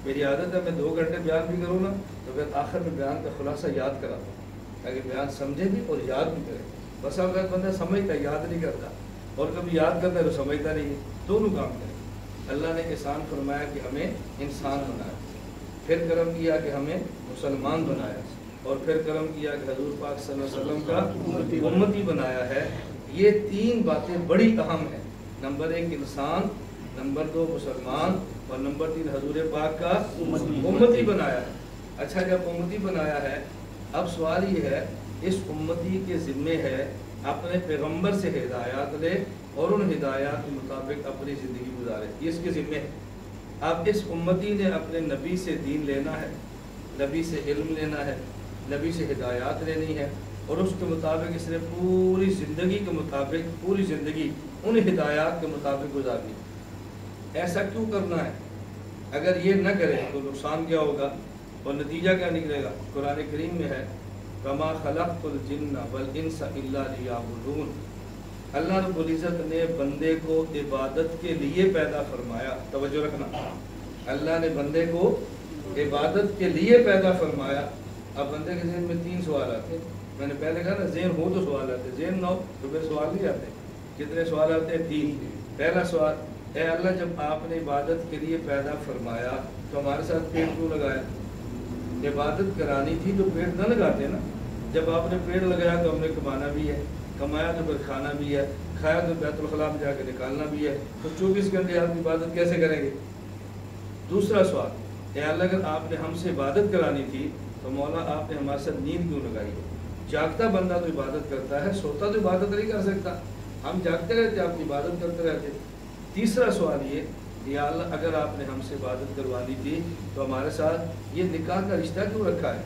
میری عادت ہے میں 2 گھنٹے بیان بھی کروں نا تو پھر آخر میں بیان کا خلاصہ یاد کرا دوں تاکہ بیان سمجھے بھی اور یاد بھی کرے۔ بس اگر بندہ سمجھتا ہے یاد نہیں کرتا، اور کبھی یاد کرتا ہے تو سمجھتا نہیں ہے، دونوں کام کریں۔ اللہ نے احسان فرمایا کہ ہمیں انسان بنایا، پھر کرم کیا کہ ہمیں مسلمان بنایا، اور پھر کرم کیا کہ حضور پاک صلی اللہ علیہ وسلم کا امتی بنایا ہے۔ یہ 3 باتیں بڑی اہم ہیں، نمبر 1 انسان، نمبر 2 مسلمان، اور نمبر 3 حضور پاک کا امتی بنایا ہے۔ اچھا جب امتی بنایا ہے، اب سوال یہ ہے اس امتی کے ذمے ہے اپنے پیغمبر سے ہدایات لے اور ان ہدایات کے مطابق اپنی زندگی گزارے، یہ اس کے ذمے ہے۔ اب اس امتی نے اپنے نبی سے دین لینا ہے، نبی سے علم لینا ہے، نبی سے ہدایات لینی ہے، اور اس کے مطابق اس نے پوری زندگی کے مطابق پوری زندگی ان ہدایات کے مطابق گزارنی ہے۔ ایسا کیوں کرنا ہے؟ اگر یہ نہ کرے تو نقصان کیا ہوگا اور نتیجہ کیا نکلے گا؟ قرآن کریم میں ہے وَمَا خَلَقْتُ الْجِنَّ وَالْإِنسَ إِلَّا لِيَعْبُدُونَ۔ اللہ رب العزت نے بندے کو عبادت کے لیے پیدا فرمایا، توجہ رکھنا، اللہ نے بندے کو عبادت کے لیے پیدا فرمایا۔ اب بندے کے ذہن میں 3 سوال آتے ہیں، میں نے پہلے کہا نا ذہن ہو تو سوال آتے، ذہن نہ ہو تو پھر سوال نہیں آتے۔ کتنے سوال آتے ہیں؟ 3۔ پہلا سوال، اے اللہ جب آپ نے عبادت کے لیے پیدا فرمایا تو ہمارے ساتھ پیڑ کیوں لگایا؟ عبادت کرانی تھی تو پیڑ نہ لگاتے نا۔ جب آپ نے پیڑ لگایا تو ہم نے کمانا بھی ہے، کمایا تو پھر کھانا بھی ہے، کھایا تو بیت الخلاء میں جا کے نکالنا بھی ہے، تو 24 گھنٹے آپ عبادت کیسے کریں گے؟ دوسرا سوال، اے اللہ اگر آپ نے ہم سے عبادت کرانی تھی تو مولا آپ نے ہمارے ساتھ نیند کیوں لگائی؟ جاگتا بندہ تو عبادت کرتا ہے، سوتا تو عبادت نہیں کر سکتا، ہم جاگتے رہتے آپ عبادت کرتے رہتے۔ تیسرا سوال یہ، یا اللہ اگر آپ نے ہم سے عبادت کروانی تھی تو ہمارے ساتھ یہ نکاح کا رشتہ کیوں رکھا ہے؟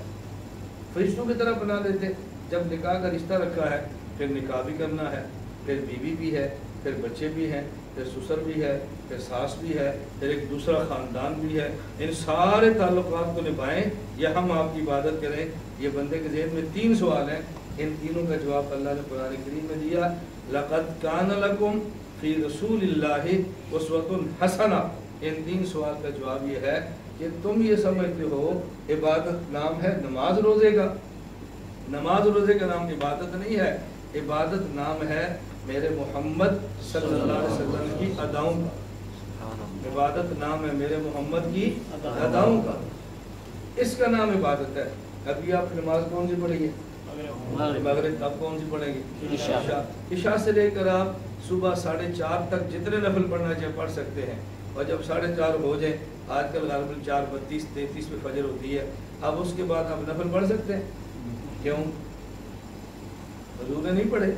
فرشتوں کی طرح بنا دیتے. جب نکاح کا رشتہ رکھا ہے پھر نکاح بھی کرنا ہے، پھر بیوی بھی ہے، پھر بچے بھی ہیں، پھر سسر بھی ہے، پھر ساس بھی ہے، پھر ایک دوسرا خاندان بھی ہے. ان سارے تعلقات کو نبھائیں یا ہم آپ کی عبادت کریں. یہ بندے کے ذہن میں 3 سوال ہیں. ان تینوں کا جواب اللہ نے قرآن کریم میں دیا. لقد کان لکم فی رسول اللہ اسوۃ حسنہ. ان 3 سوال کا جواب یہ ہے کہ تم یہ سمجھتے ہو عبادت نام ہے نماز روزے کا. نماز روزے کا نام عبادت نہیں ہے. عبادت نام ہے میرے محمد صلی اللہ علیہ وسلم کی اداؤں کا. عبادت نام ہے میرے محمد کی اداؤں کا. اس کا نام عبادت ہے. ابھی آپ نماز کون سی پڑھیں گے؟ مغرب. اب کون سی پڑھیں گے؟ عشاء. عشاء سے لے کر آپ صبح 4:30 تک جتنے نفل پڑھنا چاہے پڑھ سکتے ہیں. اور جب 4:30 ہو جائیں، آج کل غالباً 4:32 33 میں فجر ہوتی ہے، اب اس کے بعد آپ نفل پڑھ سکتے ہیں. کیوں؟ حضور نے نہیں پڑھے،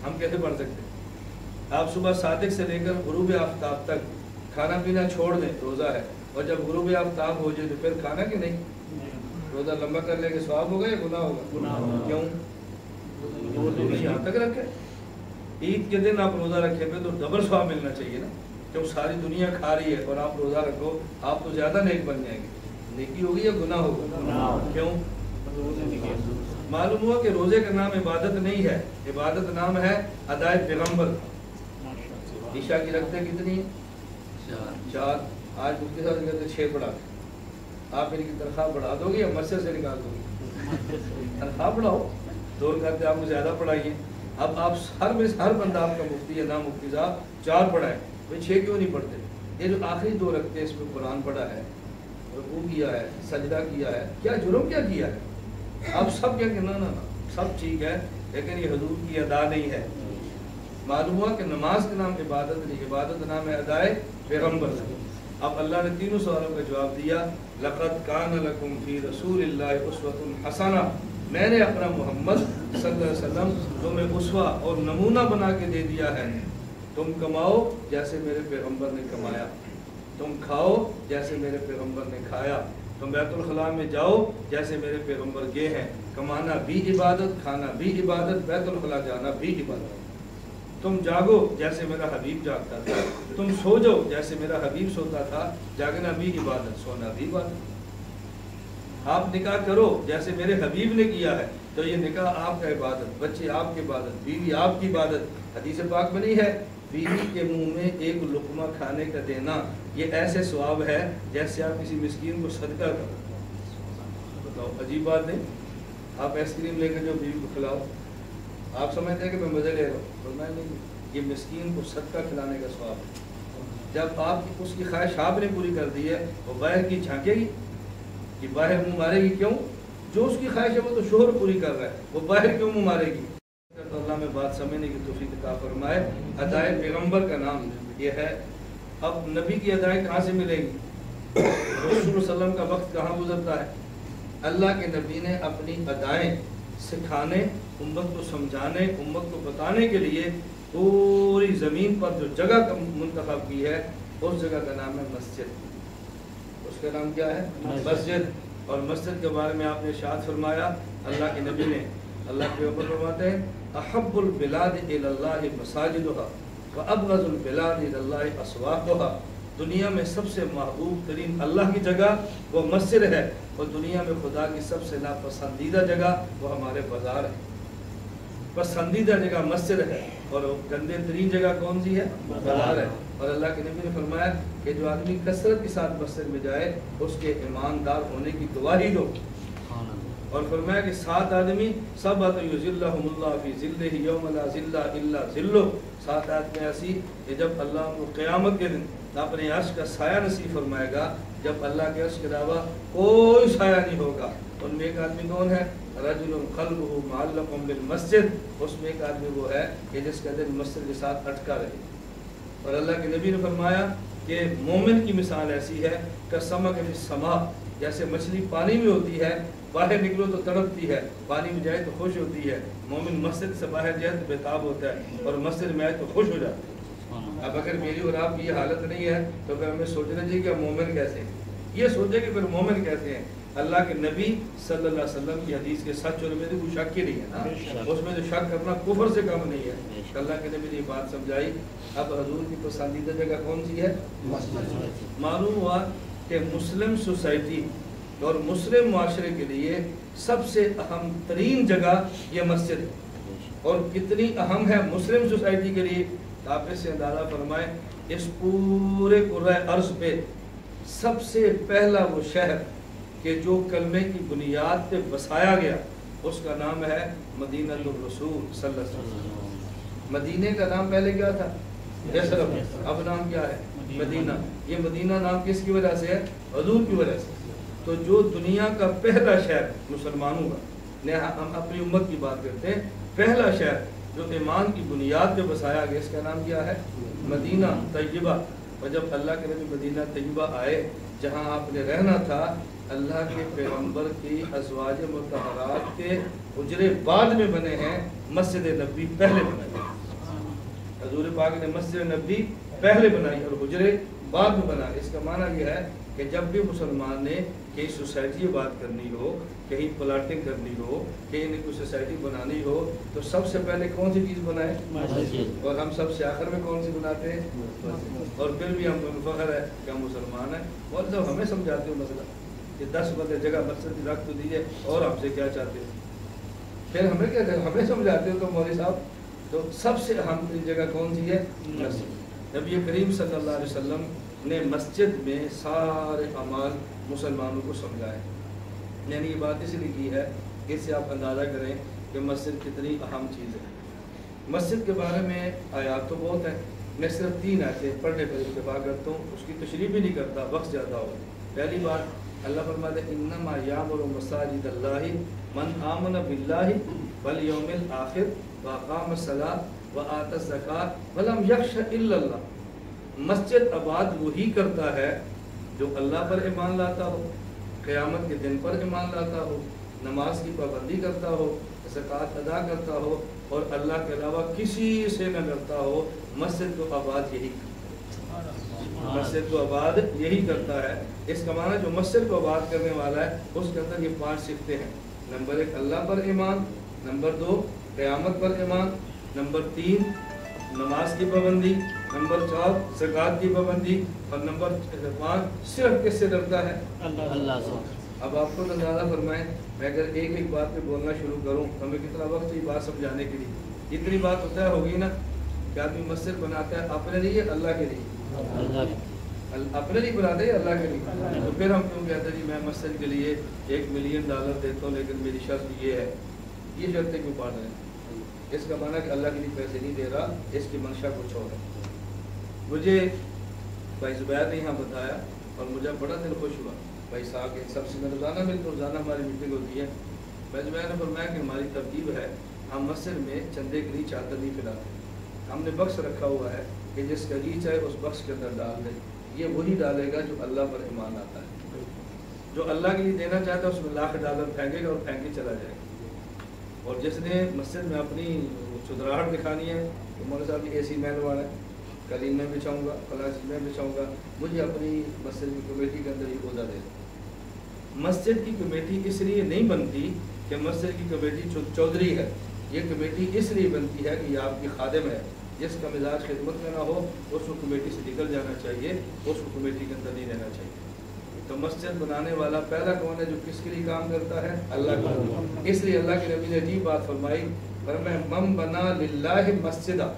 ہم کیسے پڑھ سکتے ہیں؟ آپ صبح صادق سے لے کر غروب آفتاب تک کھانا پینا چھوڑ دیں، روزہ ہے، اور جب غروب آفتاب ہو جائے تو پھر کھانا کہ نہیں؟ روزہ لمبا کر لے کے ثواب ہوگا یا گناہ ہوگا؟ کیوں؟ یہاں تک رکھے. عید کے دن آپ روزہ رکھے پہ تو ڈبل ثواب ملنا چاہیے نا. جب ساری دنیا کھا رہی ہے اور آپ روزہ رکھو، آپ تو زیادہ نیک بن جائیں گے. نیکی ہوگی یا گناہ ہوگا؟ کیوں؟ معلوم ہوا کہ روزے کا نام عبادت نہیں ہے. عبادت نام ہے ادائے پیغمبر. عشاء کی رکھتے کتنی ہیں؟ 4. آج مفتی صاحب کہتے 6 پڑھا. آپ ان کی تنخواہ بڑھا دو گے یا مسجد سے نکال دو گے؟ تنخواہ بڑھاؤ. 2 رکعتیں آپ کو زیادہ پڑھائیے. اب آپ ہر بندہ آپ کا مفتی ہے، نام مفتی صاحب 4 پڑھائیں، بھائی 6 کیوں نہیں پڑھتے؟ یہ جو آخری 2 رکھتے اس میں قرآن پڑھا ہے، رکوع کیا ہے، سجدہ کیا ہے، کیا جرم کیا کیا ہے؟ آپ سب کیا کہنا نا سب ٹھیک ہے، لیکن یہ حضور کی ادا نہیں ہے. معلوم ہوا کہ نماز کا نام عبادت نہیں، عبادت نام ہے ادائے پیغمبر. اب اللہ نے 3 سوالوں کا جواب دیا. لقد کان لکم فی رسول اللہ اسوۃ حسنہ. میں نے اپنا محمد صلی اللہ علیہ وسلم تمہیں اسوہ اور نمونہ بنا کے دے دیا ہے. تم کماؤ جیسے میرے پیغمبر نے کمایا، تم کھاؤ جیسے میرے پیغمبر نے کھایا، تم بیت الخلاء میں جاؤ جیسے میرے پیغمبر گئے ہیں. کمانا بھی عبادت، کھانا بھی عبادت، بیت الخلاء جانا بھی عبادت. تم جاگو جیسے میرا حبیب جاگتا تھا، تم سو جاؤ جیسے میرا حبیب سوتا تھا. جاگنا بھی عبادت، سونا بھی عبادت. آپ نکاح کرو جیسے میرے حبیب نے کیا ہے، تو یہ نکاح آپ کا عبادت، بچے آپ کی عبادت، بیوی آپ کی عبادت. حدیث پاک میں نہیں ہے بیوی کے منہ میں ایک لقمہ کھانے کا دینا یہ ایسے ثواب ہے جیسے آپ کسی مسکین کو صدقہ کرو. بتاؤ عجیب بات نہیں؟ آپ آئس کریم لے کر جو بیوی کو کھلاؤ، آپ سمجھتے ہیں کہ میں مزے لے رہا ہوں، فرمایا نہیں، یہ مسکین کو صدقہ کھلانے کا ثواب ہے. جب آپ کی اس کی خواہش آپ نے پوری کر دی ہے، وہ باہر کی جھانکے گی کہ باہر منہ مارے گی؟ کیوں؟ جو اس کی خواہش ہے وہ تو شوہر پوری کر رہا ہے، وہ باہر کیوں منہ مارے گی؟ تو اللہ میں بات سمجھنے کی توفیق عطا فرمائے. ادائے پیغمبر کا نام یہ ہے. اب نبی کی ادائیں کہاں سے ملے گی؟ رسول صلی اللہ علیہ وسلم کا وقت کہاں گزرتا ہے؟ اللہ کے نبی نے اپنی ادائیں سکھانے، امت کو سمجھانے، امت کو بتانے کے لیے پوری زمین پر جو جگہ منتخب کی ہے اس جگہ کا نام ہے مسجد. اس کا نام کیا ہے؟ مسجد. اور مسجد کے بارے میں آپ نے ارشاد فرمایا، اللہ کے نبی نے، اللہ کے اوپر فرماتے ہیں احب البلاد الی اللہ مساجدها وابغض البلاد الی اللہ اسواقها. دنیا میں سب سے محبوب ترین اللہ کی جگہ وہ مسجد ہے، اور دنیا میں خدا کی سب سے ناپسندیدہ جگہ وہ ہمارے بازار ہے. پسندیدہ جگہ مسجد ہے اور گندے ترین جگہ کون سی ہے؟ بازار ہے. اور اللہ کے نبی نے فرمایا کہ جو آدمی کثرت کے ساتھ مسجد میں جائے اس کے ایماندار ہونے کی گواہی دو. اور فرمایا کہ 7 آدمی سبعۃ یظلھم اللہ فی ظلہ یوم لا ظل الا ظلہ. 7 آدمی ایسی کہ جب اللہ کو قیامت کے دن اپنے عرش کا سایہ نصیب فرمائے گا، جب اللہ کے عرش کے علاوہ کوئی سایہ نہیں ہوگا. ان میں ایک آدمی کون ہے؟ رجل قلبہ معلق بالمسجد. اس میں ایک آدمی وہ ہے کہ جس کا دل مسجد کے ساتھ اٹکا رہے. اور اللہ کے نبی نے فرمایا کہ مومن کی مثال ایسی ہے کہ سمک فی السماء، جیسے مچھلی پانی میں ہوتی ہے، باہر نکلو تو تڑپتی ہے، پانی میں جائے تو خوش ہوتی ہے. مومن مسجد سے باہر جائے تو بےتاب ہوتا ہے، اور مسجد میں آئے تو خوش ہو جاتا ہے. اب اگر میری اور آپ کی یہ حالت نہیں ہے تو پھر ہمیں سوچنا چاہیے کہ مومن کیسے ہیں. یہ سوچے کہ پھر مومن کیسے ہیں. اللہ کے نبی صلی اللہ علیہ وسلم کی حدیث کے سچ ہونے میں تو کوئی شک ہی نہیں ہے نا، اس میں تو شک کرنا کفر سے کم نہیں ہے. اللہ کے نبی نے یہ بات سمجھائی. اب حضور کی پسندیدہ جگہ کون سی ہے؟ مسجد. معلوم ہوا کہ مسلم سوسائٹی اور مسلم معاشرے کے لیے سب سے اہم ترین جگہ یہ مسجد ہے. اور کتنی اہم ہے مسلم سوسائٹی کے لیے آپ اس سے اندازہ فرمائیں. اس پورے کرۂ ارض پہ سب سے پہلا وہ شہر کہ جو کلمے کی بنیاد پہ بسایا گیا اس کا نام ہے مدینہ الرسول صلی اللہ علیہ وسلم. مدینے کا نام پہلے کیا تھا؟ یثرب. اب نام کیا ہے؟ مدینہ. یہ مدینہ نام کس کی وجہ سے ہے؟ حضور کی وجہ سے. تو جو دنیا کا پہلا شہر مسلمانوں کا، ہم اپنی امت کی بات کرتے ہیں، پہلا شہر جو ایمان کی بنیاد پہ بسایا گیا اس کا نام کیا ہے؟ مدینہ طیبہ. اور جب اللہ کے نبی مدینہ طیبہ آئے جہاں آپ نے رہنا تھا، اللہ کے پیغمبر کی ازواج مطہرات کے حجرے بعد میں بنے ہیں، مسجد نبی پہلے بنے. حضور پاک نے مسجد نبی پہلے بنائی اور حجرے بعد میں بنا. اس کا معنی یہ ہے کہ جب بھی مسلمان نے کہیں سوسائٹی بات کرنی ہو، کہیں پلاٹنگ کرنی ہو، کہیں نے کوئی سوسائٹی بنانی ہو تو سب سے پہلے کون سی چیز بنائے؟ مسجد. اور ہم سب سے آخر میں کون سی بناتے ہیں؟ اور پھر بھی ہم کو فخر ہے کہ ہم مسلمان ہیں. اور جب ہمیں سمجھاتے ہو مسئلہ کہ 10 بندے جگہ مسجد کی رکھ تو دیجیے اور ہم سے کیا چاہتے ہو، پھر ہمیں کیا ہمیں سمجھاتے ہو تو مولوی صاحب. تو سب سے اہم جگہ کون سی ہے؟ مسجد. نبی کریم صلی اللہ علیہ وسلم نے مسجد میں سارے اعمال مسلمانوں کو سمجھائے. یعنی یہ بات اس لیے کی ہے کہ اس سے آپ اندازہ کریں کہ مسجد کتنی اہم چیز ہے. مسجد کے بارے میں آیات تو بہت ہیں، میں صرف 3 آیتیں پڑھنے پر اتفاق کرتا ہوں، اس کی تشریح بھی نہیں کرتا، وقت زیادہ ہو. پہلی بات اللہ فرماتے ہیں انما یعمر مساجد اللہ من آمن باللہ والیوم الآخر واقام الصلاۃ وآتى الزکاۃ ولم یخش الا اللہ. مسجد آباد وہی کرتا ہے جو اللہ پر ایمان لاتا ہو، قیامت کے دن پر ایمان لاتا ہو، نماز کی پابندی کرتا ہو، زکوٰۃ ادا کرتا ہو اور اللہ کے علاوہ کسی سے نہ ڈرتا ہو. مسجد کو آباد یہی مسجد کو آباد یہی کرتا ہے. اس کا معنی جو مسجد کو آباد کرنے والا ہے اس کے اندر یہ 5 صفتیں ہیں. نمبر 1 اللہ پر ایمان، نمبر 2 قیامت پر ایمان، نمبر 3 نماز کی پابندی، نمبر 4 زکوٰۃ کی پابندی اور نمبر 5 صرف کس سے ڈرتا ہے؟ اللہ سے. اب آپ کو اندازہ فرمائیں میں اگر ایک بات پہ بولنا شروع کروں تو ہمیں کتنا وقت یہ بات سمجھانے کے لیے. اتنی بات ہوتا ہے ہوگی نا کہ آدمی مسجد بناتا ہے اپنے لیے اللہ کے لیے، اپنے لیے بناتے ہیں اللہ کے لیے. تو پھر ہم کیوں کہتے ہیں جی میں مسجد کے لیے $1 ملین دیتا ہوں لیکن میری شرط یہ ہے. یہ شرطیں کیوں پڑھ رہے ہیں؟ اس کا معنی کہ اللہ کے لیے پیسے نہیں دے رہا، اس کی منشا کچھ اور ہے. مجھے بھائی زبیر نے یہاں بتایا اور مجھے بڑا دل خوش ہوا. بھائی صاحب کے سب سے میں روزانہ ملتا ہوں، روزانہ ہماری میٹنگ ہوتی ہے. بھائی زبیر نے فرمایا کہ ہماری ترتیب ہے ہم مسجد میں چندے کے لیے چادر نہیں پھیلاتے. ہم نے بکس رکھا ہوا ہے کہ جس کا جی چاہے اس بکس کے اندر ڈال دے. یہ وہی ڈالے گا جو اللہ پر ایمان آتا ہے. جو اللہ کے لیے دینا چاہتا ہے اس میں $1,00,000 پھینکے گا اور پھینک کے چلا جائے گا. اور جس نے مسجد میں اپنی سدھراہٹ دکھانی ہے تو مولوی صاحب کی AC میں لگوانا ہے، قلیم میں بچھاؤں گا، فلاں چیز میں بچھاؤں گا، مجھے اپنی مسجد کی کمیٹی کے اندر یہ عہدہ دے. مسجد کی کمیٹی اس لیے نہیں بنتی کہ مسجد کی کمیٹی چودھری ہے. یہ کمیٹی اس لیے بنتی ہے کہ یہ آپ کی خادم ہے. جس کا مزاج خدمت میں نہ ہو اس کو کمیٹی سے نکل جانا چاہیے، اس کو کمیٹی کے اندر نہیں رہنا چاہیے. تو مسجد بنانے والا پہلا کون ہے جو کس کے لیے کام کرتا ہے؟ اللہ کا. اس لیے اللہ کے نبی نے عجیب بات فرمائی، فرمایا من بنا للہ مسجدہ.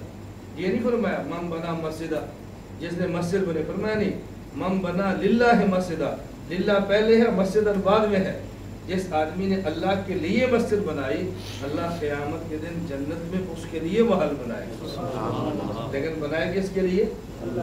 یہ نہیں فرمایا من بنا مسجدہ جس نے مسجد بنے، فرمایا نہیں من بنا للہ مسجدہ. للہ پہلے ہے، مسجد بعد میں ہے. جس آدمی نے اللہ کے لیے مسجد بنائی اللہ قیامت کے دن جنت میں اس کے لیے محل بنائے. لیکن بنائے کس کے لیے؟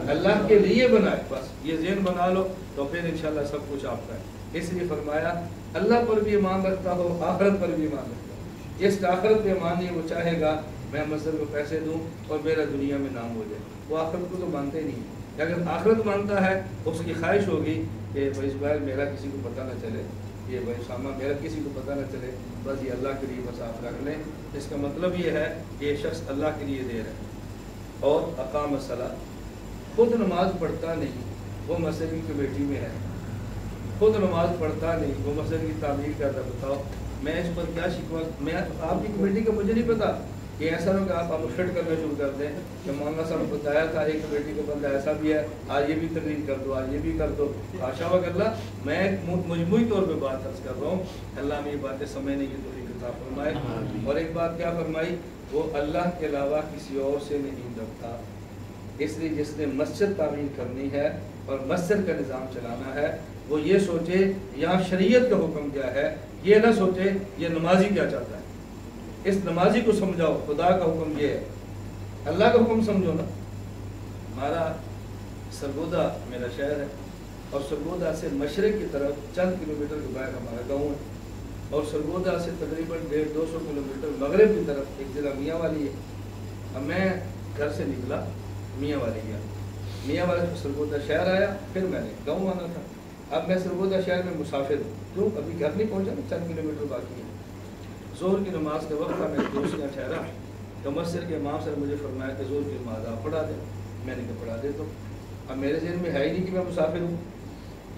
اللہ کے لیے بنائے. بس یہ ذہن بنا لو تو پھر انشاءاللہ سب کچھ آپ کا ہے. اس لیے فرمایا اللہ پر بھی ایمان رکھتا ہو، آخرت پر بھی ایمان رکھتا ہو. جس کا آخرت پہ ایمان نہیں وہ چاہے گا میں مسجد کو پیسے دوں اور میرا دنیا میں نام ہو جائے. وہ آخرت کو تو مانتے ہی نہیں. اگر آخرت مانتا ہے اس کی خواہش ہوگی کہ بھائی اسماعیل میرا کسی کو پتہ نہ چلے، یہ بھائی ساما میرا کسی کو پتہ نہ چلے، بس یہ اللہ کے لیے بس آپ رکھ لیں. اس کا مطلب یہ ہے کہ یہ شخص اللہ کے لیے دے رہا ہے. اور اقام الصلاۃ، خود نماز پڑھتا نہیں، وہ مسجد کی کمیٹی میں ہے. خود نماز پڑھتا نہیں، وہ مسجد کی تعمیر کرتا، بتاؤ میں اس پر کیا شکوہ؟ میں آپ کی کمیٹی کا مجھے نہیں پتا کہ ایسا نہ کہ آپ فٹ کرنا شروع کر دیں کہ مولانا صاحب نے بتایا تھا ایک کمیٹی کا بندہ ایسا بھی ہے، آج یہ بھی تقریر کر دو، آج یہ بھی کر دو. حاشا وکلا، میں مجموعی طور پہ بات عرض کر رہا ہوں. اللہ میں یہ باتیں سمجھنے کی توفیق عطا فرمائے. اور ایک بات کیا فرمائی، وہ اللہ کے علاوہ کسی اور سے نہیں رکھتا. اس لیے جس نے مسجد تعمیر کرنی ہے اور مسجد کا نظام چلانا ہے، وہ یہ سوچے یہاں شریعت کا حکم کیا ہے، یہ نہ سوچے یہ نمازی کیا چاہتا ہے. اس نمازی کو سمجھاؤ خدا کا حکم یہ ہے، اللہ کا حکم سمجھو نا. ہمارا سرگودا میرا شہر ہے، اور سرگودا سے مشرق کی طرف چند کلومیٹر کے باہر ہمارا گاؤں ہے، اور سرگودا سے تقریباً 150-200 کلومیٹر مغرب کی طرف ایک ضلع میاں والی ہے. اب میں گھر سے نکلا، میاں والی گیا، میاں والے سے سرگودا شہر آیا، پھر میں نے گاؤں آنا تھا. اب میں سرگودا شہر میں مسافر ہوں، کیوں؟ ابھی گھر نہیں پہنچا، چند کلومیٹر باقی ہے. ظہر کی نماز کا وقت تھا، میں دوست کا ٹھہرا تو مسجد کے امام سے مجھے فرمایا کہ ظہر کی نماز آپ پڑھا دیں. میں نے کہا پڑھا دیتا ہوں. اب میرے ذہن میں ہے ہی نہیں کہ میں مسافر ہوں،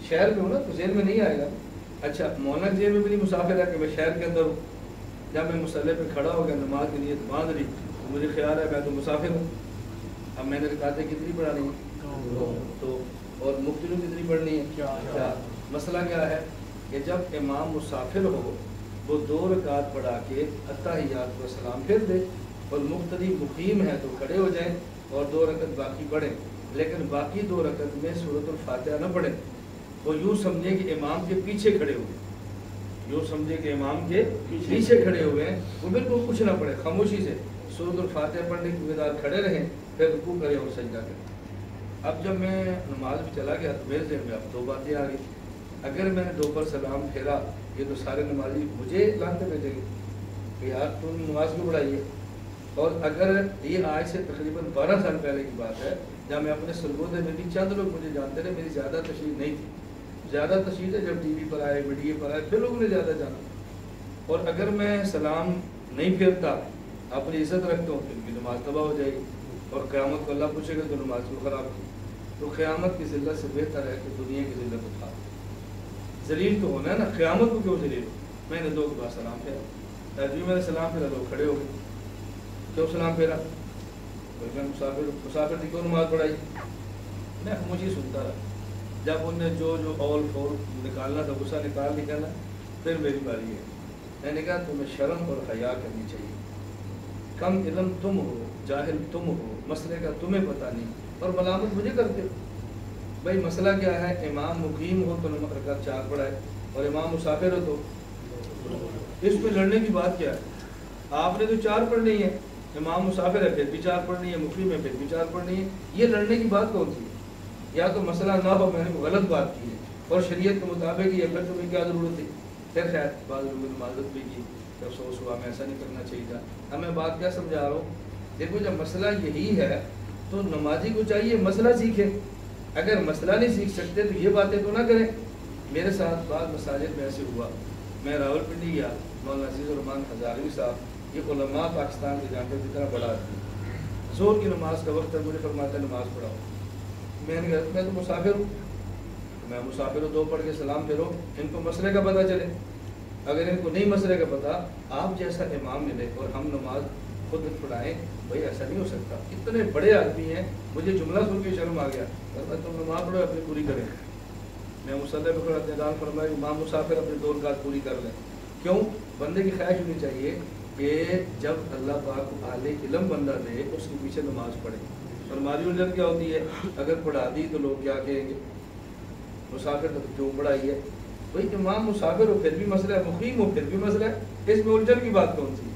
شہر میں ہوں نا، تو ذہن میں نہیں آئے گا. اچھا مولانا ذہن میں بھی نہیں مسافر ہے کہ میں شہر کے اندر ہوں. جب میں مصلی پہ کھڑا ہو گیا، نماز کی نیت باندھ لی، تو مجھے خیال ہے میں تو مسافر ہوں. اب میں نے رکعتیں کتنی پڑھانی ہیں؟ تو اور مختلف کتنی پڑھنی ہے؟ کیا مسئلہ کیا ہے کہ جب امام مسافر ہو وہ 2 رکعت پڑھا کے اتحیات و سلام پھر دے، اور مقتدی مقیم ہے تو کھڑے ہو جائیں اور 2 رکعت باقی پڑھیں. لیکن باقی 2 رکعت میں سورۃ الفاتحہ نہ پڑھیں. وہ یوں سمجھے کہ امام کے پیچھے کھڑے ہوئے، یوں سمجھے کہ امام کے پیچھے کھڑے ہوئے ہیں. وہ بالکل کچھ نہ پڑھے، خاموشی سے سورۃ الفاتحہ پڑھنے کے بعد کھڑے رہیں، پھر رکوع کریں اور سجدہ کریں. اب جب میں نماز میں چلا گیا تو میرے ذہن میں اب 2 باتیں آ گئی. اگر میں نے 2 پر سلام پھیرا، یہ تو سارے نمازی مجھے لانتے بھیجیں گے کہ یار تم نماز کیوں پڑھائی ہے. اور اگر یہ آج سے تقریباً 12 سال پہلے کی بات ہے، جب میں اپنے سرگودے میں بھی چند لوگ مجھے جانتے رہے، میری زیادہ تشریح نہیں تھی. زیادہ تشریح ہے جب ٹی وی پر آئے، میڈیا پر آئے، پھر لوگوں نے زیادہ جانا. اور اگر میں سلام نہیں پھیرتا، اپنی عزت رکھتا ہوں، پھر کی نماز تباہ ہو جائے گی، اور قیامت کو اللہ پوچھے گا تو نماز کو خراب کی. تو قیامت کی ذلت سے بہتر ہے کہ دنیا کی ذلت اٹھا. ذلیل تو ہونا ہے نا، قیامت کو کیوں ذلیل ہو. میں نے 2 کے بعد سلام پھیرا، جو میں نے سلام پھیرا لوگ کھڑے ہو گئے. کیوں سلام پھیرا؟ میں مسافر تھی، کیوں نماز پڑھائی؟ میں خاموشی سنتا رہا. جب انہوں نے جو اول فور نکالنا تھا، غصہ نکالنا، پھر میری باری ہے. میں نے کہا تمہیں شرم اور حیا کرنی چاہیے. کم علم تم ہو، جاہل تم ہو، مسئلے کا تمہیں پتہ نہیں، اور ملامت مجھے کرتے ہو. بھائی مسئلہ کیا ہے؟ امام مقیم ہو تو رکعت 4 پڑھائے، اور امام مسافر ہو تو اس میں لڑنے کی بات کیا ہے؟ آپ نے تو 4 پڑھنی ہے، امام مسافر ہے پھر بھی 4 پڑھنی ہے، مقیم ہے پھر بھی 4 پڑھنی ہے. یہ لڑنے کی بات کون سی ہے؟ یا تو مسئلہ نہ ہو، میں نے غلط بات کی ہے اور شریعت کے مطابق یہ پھر تمہیں کیا ضرورت تھی؟ پھر خیر بعض لوگوں نے معذرت بھی کی کہ افسوس ہوا، میں ایسا نہیں کرنا چاہیے تھا. اب میں بات کیا سمجھا رہا ہوں؟ دیکھو جب مسئلہ یہی ہے تو نمازی کو چاہیے مسئلہ سیکھے. اگر مسئلہ نہیں سیکھ سکتے تو یہ باتیں تو نہ کریں. میرے ساتھ بعض مساجد میں ایسے ہوا، میں راول پنڈی گیا، مولانا عزیز الرحمان ہزاروی صاحب، یہ علماء پاکستان کے جانتے جتنا بڑا آدمی، ظہر کی نماز کا وقت ہے، مجھے فرماتا ہے نماز پڑھاؤ. میں نے کہا میں تو مسافر ہوں، میں مسافر ہوں، 2 پڑھ کے سلام پھیرو، ان کو مسئلے کا پتہ چلے. اگر ان کو نہیں مسئلے کا پتہ، آپ جیسا امام ملے اور ہم نماز خود پڑھائیں، بھائی ایسا نہیں ہو سکتا. اتنے بڑے آدمی ہیں، مجھے جملہ سن کے شرم آ گیا. تم نماز پڑھو اپنی پوری کریں. میں مصلی پہ کھڑا اعلان فرمایا امام مسافر اپنی 2 رکعت پوری کر لیں. کیوں؟ بندے کی خواہش ہونی چاہیے کہ جب اللہ پاک کو اعلی علم بندہ دے اس کے پیچھے نماز پڑھے. اور ہماری الجھن کیا ہوتی ہے؟ اگر پڑھا دی تو لوگ کیا کہیں گے؟ مسافر تو کیوں پڑھائی ہے؟ بھائی امام مسافر ہو پھر بھی مسئلہ ہے، مقیم ہو پھر بھی مسئلہ ہے. اس میں الجھن کی بات کون سی؟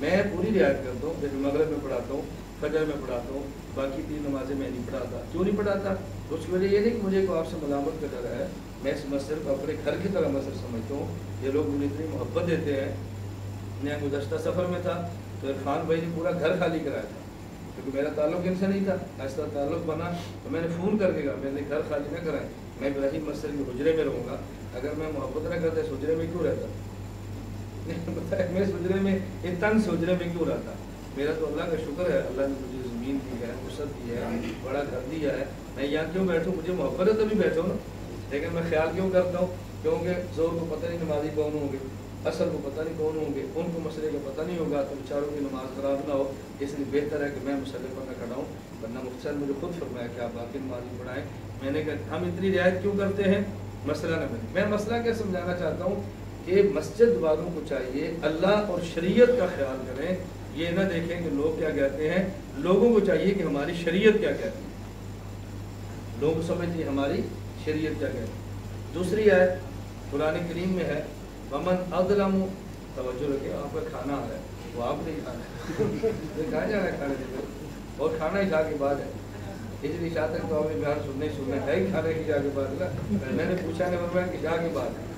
میں پوری رعایت کرتا ہوں. جب مغرب میں پڑھاتا ہوں، فجر میں پڑھاتا ہوں، باقی 3 نمازیں میں نہیں پڑھاتا. کیوں نہیں پڑھاتا؟ اس کی وجہ یہ نہیں کہ مجھے کو آپ سے ملامت کا ڈر ہے. میں اس مسجد کو اپنے گھر کی طرح مسجد سمجھتا ہوں. یہ لوگ مجھے اتنی محبت دیتے ہیں. میں گزشتہ سفر میں تھا تو عرفان بھائی نے پورا گھر خالی کرایا تھا، کیونکہ میرا تعلق ان سے نہیں تھا. ایسا تعلق بنا تو میں نے فون کر کے کہا میں نے گھر خالی نہ کرائیں، میں ابراہیم مسجد کے حجرے میں رہوں گا. اگر میں محبت نہ کرتا اس حجرے میں کیوں رہتا؟ بتایا میں اس حجرے میں ایک تنگ سے حجرے میں کیوں رہتا؟ میرا تو اللہ کا شکر ہے، اللہ نے مجھے زمین دی ہے، وسعت دی ہے، بڑا گھر دیا ہے. میں یہاں کیوں بیٹھوں؟ مجھے محبت ہے تبھی بیٹھا ہوں نا. لیکن میں خیال کیوں کرتا ہوں؟ کیونکہ زور کو پتہ نہیں نمازی کون ہوں گے، اثر کو پتہ نہیں کون ہوں گے، ان کو مسئلے کا پتہ نہیں ہوگا تو بیچاروں کی نماز خراب نہ ہو، اس لیے بہتر ہے کہ میں مسئلے پر نہ کھڑا ہوں، ورنہ مفتی صاحب مجھے خود فرمایا کہ آپ باقی نمازی پڑھائیں۔ میں نے کہا ہم اتنی رعایت کیوں کرتے ہیں؟ مسئلہ نہ بنے۔ میں مسئلہ کیا سمجھانا چاہتا ہوں کہ مسجد والوں کو چاہیے اللہ اور شریعت کا خیال کریں، یہ نہ دیکھیں کہ لوگ کیا کہتے ہیں۔ لوگوں کو چاہیے کہ ہماری شریعت کیا کہتی ہے، لوگ سمجھتے ہیں ہماری شریعت کیا کہتی ہے۔ دوسری آیت قرآن کریم میں ہے ومن اظلم، توجہ رکھیں، آپ کا کھانا آ رہا ہے، وہ آپ نہیں کھانا ہے، کہاں جا رہا ہے کھانے کے، اور کھانا عشاء کے بعد ہے، اس لیے عشاء تک تو ہمیں بیان سننے ہے ہی کھانے کی عشاء کے بعد نا۔ میں نے پوچھا نہیں فرمایا کہ عشاء کے بعد ہے۔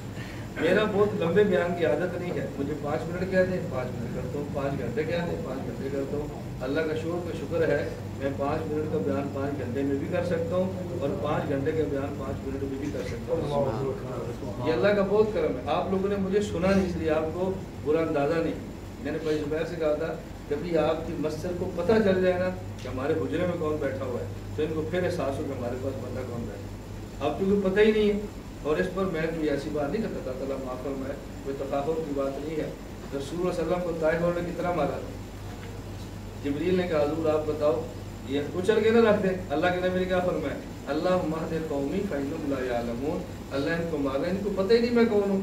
میرا بہت لمبے بیان کی عادت نہیں ہے، مجھے 5 منٹ کہہ دیں 5 منٹ کرتا ہوں، 5 گھنٹے کہہ دیں 5 گھنٹے کرتا ہوں۔ اللہ کا شکر ہے میں 5 منٹ کا بیان 5 گھنٹے میں بھی کر سکتا ہوں، اور 5 گھنٹے کا بیان 5 منٹ میں بھی کر سکتا ہوں۔ یہ اللہ کا بہت کرم ہے۔ آپ لوگوں نے مجھے سنا نہیں، اس لیے آپ کو برا اندازہ نہیں۔ میں نے بھائی زبیر سے کہا تھا کبھی آپ کی مسجد کو پتہ چل جائے نا کہ ہمارے حجرے میں کون بیٹھا ہوا ہے تو ان کو پھر احساس ہو کہ ہمارے پاس بندہ کون بیٹھا۔ اب کیونکہ پتہ ہی نہیں ہے، اور اس پر میں کوئی ایسی بات نہیں کرتا، اللہ تعالیٰ معاف فرمائے، کوئی تفاخر کی بات نہیں ہے۔ رسول اللہ صلی اللہ علیہ وسلم کو طائف والوں نے کتنا مارا تھا؟ جبریل نے کہا حضور آپ بتاؤ یہ کچل کے نہ رکھ دیں۔ اللہ کے نبی نے کیا فرمایا؟ اللہم اہد قومی فإنہم لا یعلمون، اللہ ان کو مارا، ان کو پتہ ہی نہیں میں کون ہوں،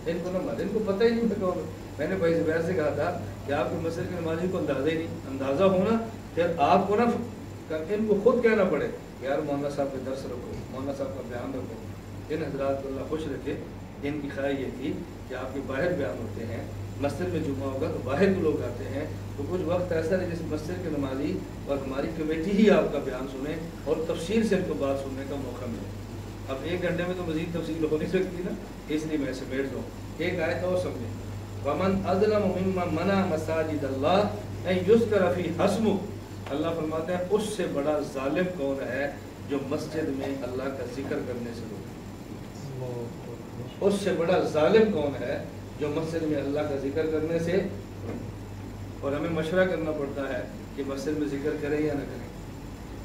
ان کو نہ مارا، ان کو پتہ ہی نہیں میں کون ہوں۔ میں نے بھائی زبیر سے کہا تھا کہ آپ کے مسجد کے نمازی کو اندازہ ہی نہیں، اندازہ ہونا پھر آپ کو نہ ان کو خود کہنا پڑے یار مولانا صاحب کا درس رکھو، مولانا صاحب کا بیان رکھو۔ ان حضرات کو اللہ خوش رکھے، ان کی خواہش یہ تھی کہ آپ کے باہر بیان ہوتے ہیں، مسجد میں جمعہ ہوگا تو باہر کے لوگ آتے ہیں، تو کچھ وقت ایسا ہے جس مسجد کے نمازی اور ہماری کمیٹی ہی آپ کا بیان سنیں اور تفصیل سے ان کو بات سننے کا موقع ملے۔ اب 1 گھنٹے میں تو مزید تفصیل ہو نہیں سکتی نا، اس لیے میں سمیٹ دوں۔ ایک آیت اور سمجھیں، وَمَنْ أَظْلَمُ مِمَّنْ مَنَعَ مَسَاجِدَ اللَّهِ أَنْ يُذْكَرَ فِيهِ اسْمُهُ۔ اللہ فرماتے ہیں اس سے بڑا ظالم کون ہے جو مسجد میں اللہ کا ذکر کرنے سے روکے؟ اس سے بڑا ظالم کون ہے جو مسجد میں اللہ کا ذکر کرنے سے؟ اور ہمیں مشورہ کرنا پڑتا ہے کہ مسجد میں ذکر کریں یا نہ کریں،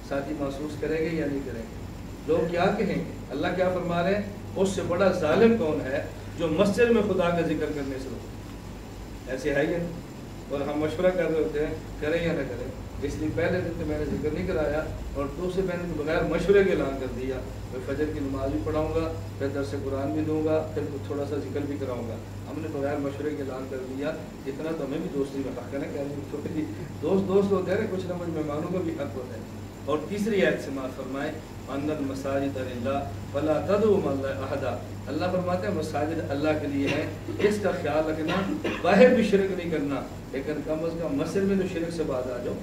ساتھی محسوس کریں گے یا نہیں کریں گے، لوگ کیا کہیں گے؟ اللہ کیا فرما رہے ہیں؟ اس سے بڑا ظالم کون ہے جو مسجد میں خدا کا ذکر کرنے سے روکے؟ ایسے ہے یہ، اور ہم مشورہ کر رہے ہوتے ہیں کریں یا نہ کریں۔ اس لیے پہلے دن تو میں نے ذکر نہیں کرایا، اور دوسرے میں نے بغیر مشورے کے اعلان کر دیا میں فجر کی نماز بھی پڑھاؤں گا، پھر درس قرآن بھی دوں گا، پھر تھوڑا سا ذکر بھی کراؤں گا۔ ہم نے بغیر مشورے کے اعلان کر دیا، اتنا تو ہمیں بھی دوستی میں حق ہے نا، دوست ہوتے ہیں نا، کچھ نہ کچھ مہمانوں کا بھی حق ہوتا ہے۔ اور تیسری آیت سے سماعت فرمائے ان المساجد للہ فلا تدعوا مع اللہ احدا۔ اللہ فرماتے ہیں مساجد اللہ کے لیے ہیں، اس کا خیال رکھنا، باہر بھی شرک نہیں کرنا، لیکن کم از کم مسجد میں تو شرک سے باز آ جاؤ۔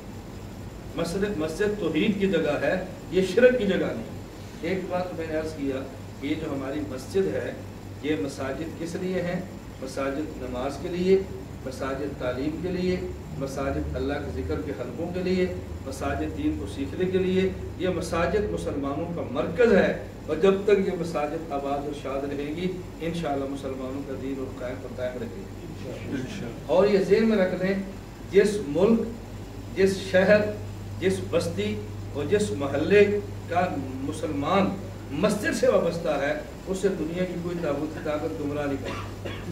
مسجد توحید کی جگہ ہے، یہ شرک کی جگہ نہیں۔ ایک بات میں نے عرض کیا کہ یہ جو ہماری مسجد ہے یہ مساجد کس لیے ہیں؟ مساجد نماز کے لیے، مساجد تعلیم کے لیے، مساجد اللہ کے ذکر کے حلقوں کے لیے، مساجد دین کو سیکھنے کے لیے۔ یہ مساجد مسلمانوں کا مرکز ہے، اور جب تک یہ مساجد آباد اور شاد رہے گی انشاءاللہ مسلمانوں کا دین اور قائم رہے گی۔ اور یہ ذہن میں رکھ لیں، جس ملک، جس شہر، جس بستی اور جس محلے کا مسلمان مسجد سے وابستہ ہے اس سے دنیا کی کوئی طاقت گمراہ نہیں کرتی۔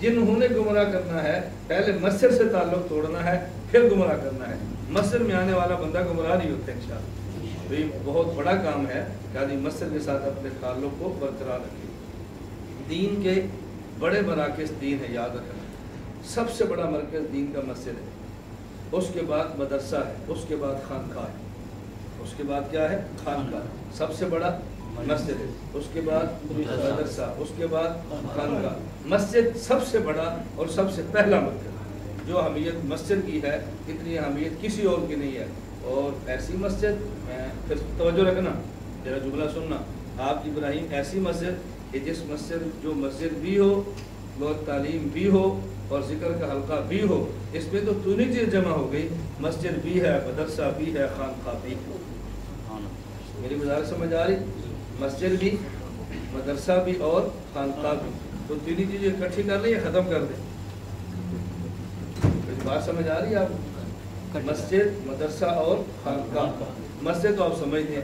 جنہوں نے گمراہ کرنا ہے پہلے مسجد سے تعلق توڑنا ہے، پھر گمراہ کرنا ہے۔ مسجد میں آنے والا بندہ گمراہ نہیں ہوتا انشاءاللہ۔ تو یہ بہت بڑا کام ہے کہ آدمی مسجد کے ساتھ اپنے تعلق کو برقرار رکھے۔ دین کے بڑے مراکز دین ہے، یاد رکھنا، سب سے بڑا مرکز دین کا مسجد ہے، اس کے بعد مدرسہ ہے، اس کے بعد خانقاہ ہے، اس کے بعد کیا ہے؟ خانقاہ، سب سے بڑا مسجد ہے، اس کے بعد مدرسہ، اس کے بعد خانقاہ۔ مسجد سب سے بڑا اور سب سے پہلا مرکز، جو اہمیت مسجد کی ہے اتنی اہمیت کسی اور کی نہیں ہے۔ اور ایسی مسجد، پھر توجہ رکھنا، ذرا جملہ سننا، آپ ابراہیم ایسی مسجد کہ جس مسجد جو مسجد بھی ہو، بہت تعلیم بھی ہو اور ذکر کا حلقہ بھی ہو، اس میں تو تینوں چیز جمع ہو گئی، مسجد بھی ہے، مدرسہ بھی ہے، خانقاہ بھی ہے۔ میری گزارش سمجھ آ رہی؟ مسجد بھی، مدرسہ بھی اور خانقاہ بھی، تو تینوں چیزیں اکٹھی کر لیں یا ختم کر دیں؟ بات سمجھ آ رہی ہے آپ؟ مسجد، مدرسہ اور خانقاہ۔ مسجد تو آپ سمجھتے ہیں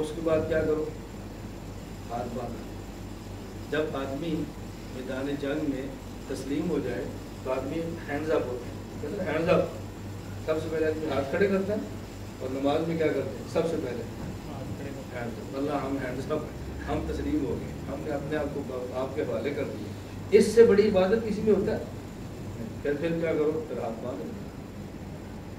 اس کے بعد کیا کرو؟ ہاتھ باندھو. جب آدمی میدان جنگ میں تسلیم ہو جائے تو آدمی ہینڈز اپ ہوتے ہیں، کہتے ہیں ہینڈز اپ. سب سے پہلے آدمی ہاتھ کھڑے کرتا ہے اور نماز میں کیا کرتے ہیں؟ سب سے پہلے اللہ ہم ہینڈز اپ، ہم تسلیم ہو گئے، ہم نے اپنے آپ کو آپ کے حوالے کر دیے. اس سے بڑی عبادت کسی میں ہوتا ہے؟ پھر کیا کرو؟ پھر ہاتھ باندھو.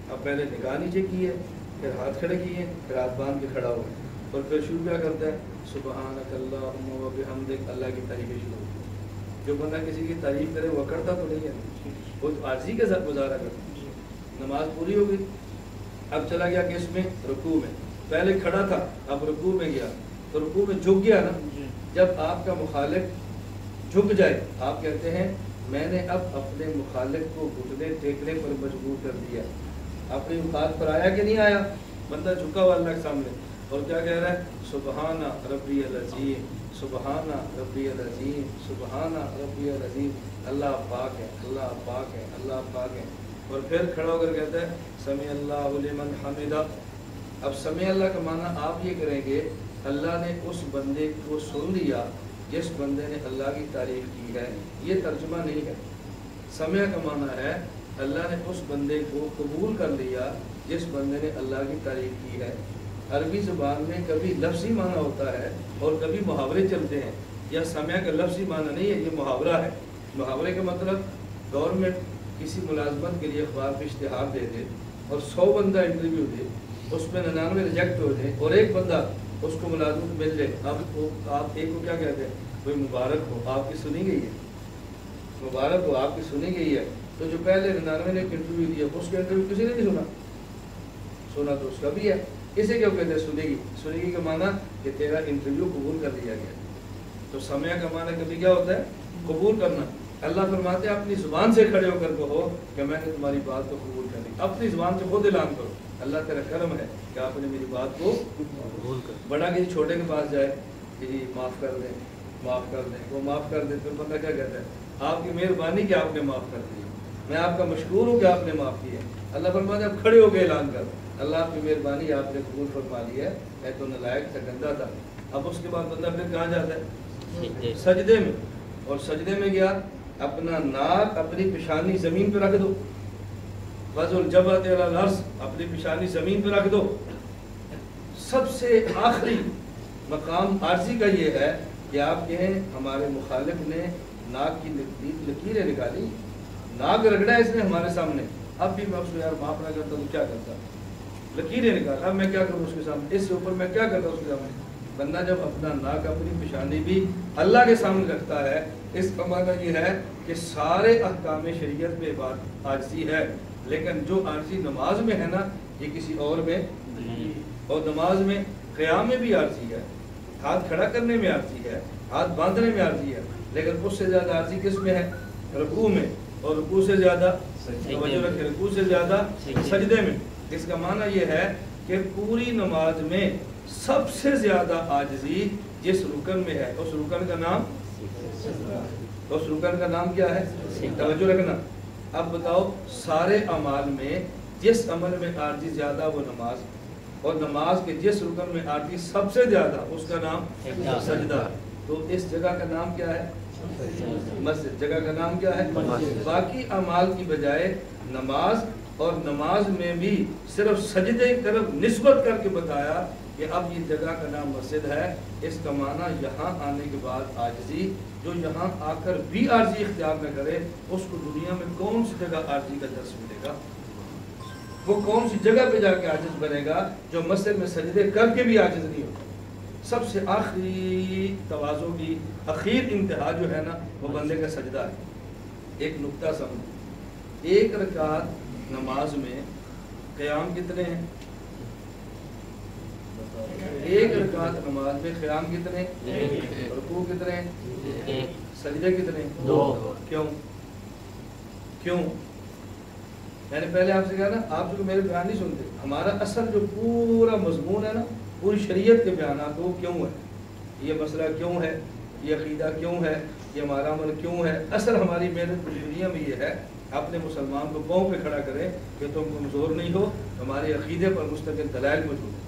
اب پہلے نگاہ نیچے کی ہے، پھر ہاتھ کھڑے کیے، پھر ہاتھ باندھ کے کھڑا ہوا، اور پھر شروع کیا کرتا ہے؟ سبحانک اللہم و بحمدک. اللہ کی تعریفیں شروع ہوتی ہے. جو بندہ کسی کی تعریف کرے وہ کرتا تو نہیں ہے، وہ تو عاجزی کے ساتھ گزارا کرتا. نماز پوری ہو گئی. اب چلا گیا کس میں؟ رکوع میں. پہلے کھڑا تھا، اب رکوع میں گیا تو رکوع میں جھک گیا نا. جب آپ کا مخالف جھک جائے، آپ کہتے ہیں میں نے اب اپنے مخالف کو گھٹنے ٹیکنے پر مجبور کر دیا. اپنی اوقات پر آیا کہ نہیں آیا؟ بندہ جھکا ہوا اللہ کے سامنے اور کیا کہہ رہا ہے؟ سبحان ربی العظیم، سبحان ربی العظیم، سبحان ربی العظیم. اللہ پاک ہے، اللہ پاک ہے، اللہ پاک ہے. اور پھر کھڑا ہو کر کہتا ہے سمیع اللہ لمن حمدہ. اب سمیع اللہ کا معنی آپ یہ کریں گے اللہ نے اس بندے کو سن لیا جس بندے نے اللہ کی تعریف کی ہے. یہ ترجمہ نہیں ہے. سمیع کا معنی ہے اللہ نے اس بندے کو قبول کر لیا جس بندے نے اللہ کی تعریف کی ہے. عربی زبان میں کبھی لفظی معنی ہوتا ہے اور کبھی محاورے چلتے ہیں. یا سمیع کا لفظی معنی نہیں ہے، یہ محاورہ ہے. محاورے کا مطلب گورنمنٹ کسی ملازمت کے لیے اخبار پہ اشتہار دے دے اور 100 بندہ انٹرویو دے، اس میں 99 ریجیکٹ ہو جائے اور ایک بندہ اس کو ملازمت مل جائے. اب آپ ایک کو کیا کہتے ہیں؟ کوئی مبارک ہو، آپ کی سنی گئی ہے، مبارک ہو آپ کی سنی گئی ہے. تو جو پہلے 99 نے انٹرویو دیا اس کا انٹرویو کسی نے نہیں سنا تو اس کا بھی ہے. اسے کیوں کہتے ہیں سنے گی؟ سنے گی کا معنی کہ تیرا انٹرویو قبول کر لیا گیا. تو سمیع کا معنی کبھی کیا ہوتا ہے؟ قبول کرنا. اللہ فرماتے ہیں اپنی زبان سے کھڑے ہو کر کہو کہ میں نے تمہاری بات کو قبول کر لی. اپنی زبان سے خود اعلان کرو اللہ تیرا کرم ہے کہ آپ نے میری بات کو قبول کر. بڑا کسی چھوٹے کے پاس جائے کہ جی معاف کر دیں، معاف کر دیں، وہ معاف کر دیں. پھر بندہ کیا کہتا ہے؟ آپ کی مہربانی کہ آپ نے معاف کر دی، میں آپ کا مشکور ہوں کہ آپ نے معاف کیا. اللہ فرماتے ہیں اب کھڑے ہو کے اعلان کر اللہ آپ کی مہربانی آپ نے قبول فرما لی ہے، میں تو نالائق تھا، گندا تھا. اب اس کے بعد بندہ پھر کہاں جاتا ہے؟ سجدے میں. اور سجدے میں گیا اپنا ناک اپنی پیشانی زمین پہ رکھ دو. وضع الجبہۃ علی الارض، اپنی پیشانی زمین پہ رکھ دو. سب سے آخری مقام عارضی کا یہ ہے کہ آپ کہیں ہمارے مخالف نے ناک کی لکیریں نکالی، ناک رگڑا ہے اس نے ہمارے سامنے، اب بھی میں اس کو یار معاف نہ کرتا تو کیا کرتا؟ لکیریں نکالا، اب میں کیا کروں اس کے سامنے؟ اس سے اوپر میں کیا کرتا اس کے سامنے؟ بندہ جب اپنا ناک اپنی پیشانی بھی اللہ کے سامنے رکھتا ہے، اس کا معنی یہ ہے کہ سارے احکام شریعت میں بات عاجزی ہے. لیکن جو عاجزی نماز میں ہے نا یہ کسی اور میں نہیں. اور نماز میں قیام میں بھی عاجزی ہے، ہاتھ کھڑا کرنے میں عاجزی ہے، ہاتھ باندھنے میں عاجزی ہے. لیکن اس سے زیادہ عاجزی کس میں ہے؟ رکوع میں. اور رکوع سے زیادہ توجہ رکھیں، رکوع سے زیادہ سجدے میں. اس کا معنی یہ ہے کہ پوری نماز میں سب سے زیادہ عاجزی جس رکن میں ہے اس رکن کا نام، اس رکن کا نام کیا ہے؟ توجہ رکھنا. اب بتاؤ سارے اعمال میں جس عمل میں عاجزی زیادہ وہ نماز، اور نماز کے جس رکن میں عاجزی سب سے زیادہ اس کا نام سجدہ. تو اس جگہ کا نام کیا ہے؟ مسجد. جگہ کا نام کیا ہے؟ باقی اعمال کی بجائے نماز، اور نماز میں بھی صرف سجدے کی طرف نسبت کر کے بتایا کہ اب یہ جگہ کا نام مسجد ہے. اس کا معنی یہاں آنے کے بعد عاجزی، جو یہاں آ کر بھی عاجزی اختیار نہ کرے اس کو دنیا میں کون سی جگہ عاجزی کا درس ملے گا؟ وہ کون سی جگہ پہ جا کے عاجز بنے گا جو مسجد میں سجدے کر کے بھی عاجز نہیں ہوتا؟ سب سے آخری تواضع کی اخیر انتہا جو ہے نا وہ بندے کا سجدہ ہے. ایک نقطہ سمجھ، ایک رکعت نماز میں قیام کتنے ہیں؟ ایک رکعت نماز میں قیام کتنے؟ رکوع کتنے؟ سجدے کتنے؟ 2. کیوں؟ میں نے پہلے آپ سے کہا نا آپ جو میرے بیان نہیں سنتے. ہمارا اصل جو پورا مضمون ہے نا پوری شریعت کے بیانات وہ کیوں ہے، یہ مسئلہ کیوں ہے، یہ عقیدہ کیوں ہے، یہ ہمارا عمل کیوں ہے. اصل ہماری محنت پوری دنیا میں یہ ہے اپنے مسلمان کو پاؤں پہ کھڑا کرے کہ تم کمزور نہیں ہو، ہمارے عقیدے پر مستقل دلائل موجود ہے.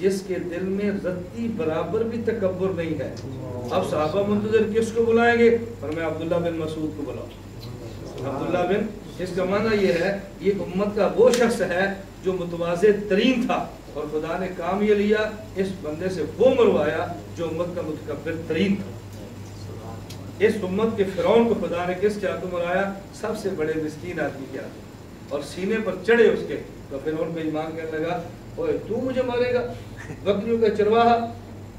جس کے دل میں رتی برابر بھی تکبر نہیں ہے. اب صحابہ منتظر کس کو بلائیں گے؟ فرمایا عبداللہ بن مسعود کو بلاؤ. عبداللہ بن، اس کا معنی یہ ہے یہ امت کا وہ شخص ہے جو متواضع ترین تھا، اور خدا نے کام یہ لیا اس بندے سے وہ مروایا جو امت کا متکبر ترین تھا. اس امت کے فرعون کو خدا نے کس کے ہاتھوں مرایا؟ سب سے بڑے مسکین آدمی کے ہاتھوں، اور سینے پر چڑھے اس کے. تو فرعون پہ ایمان کرنے لگا، اوے تو مجھے مارے گا؟ بکریوں کا چرواہا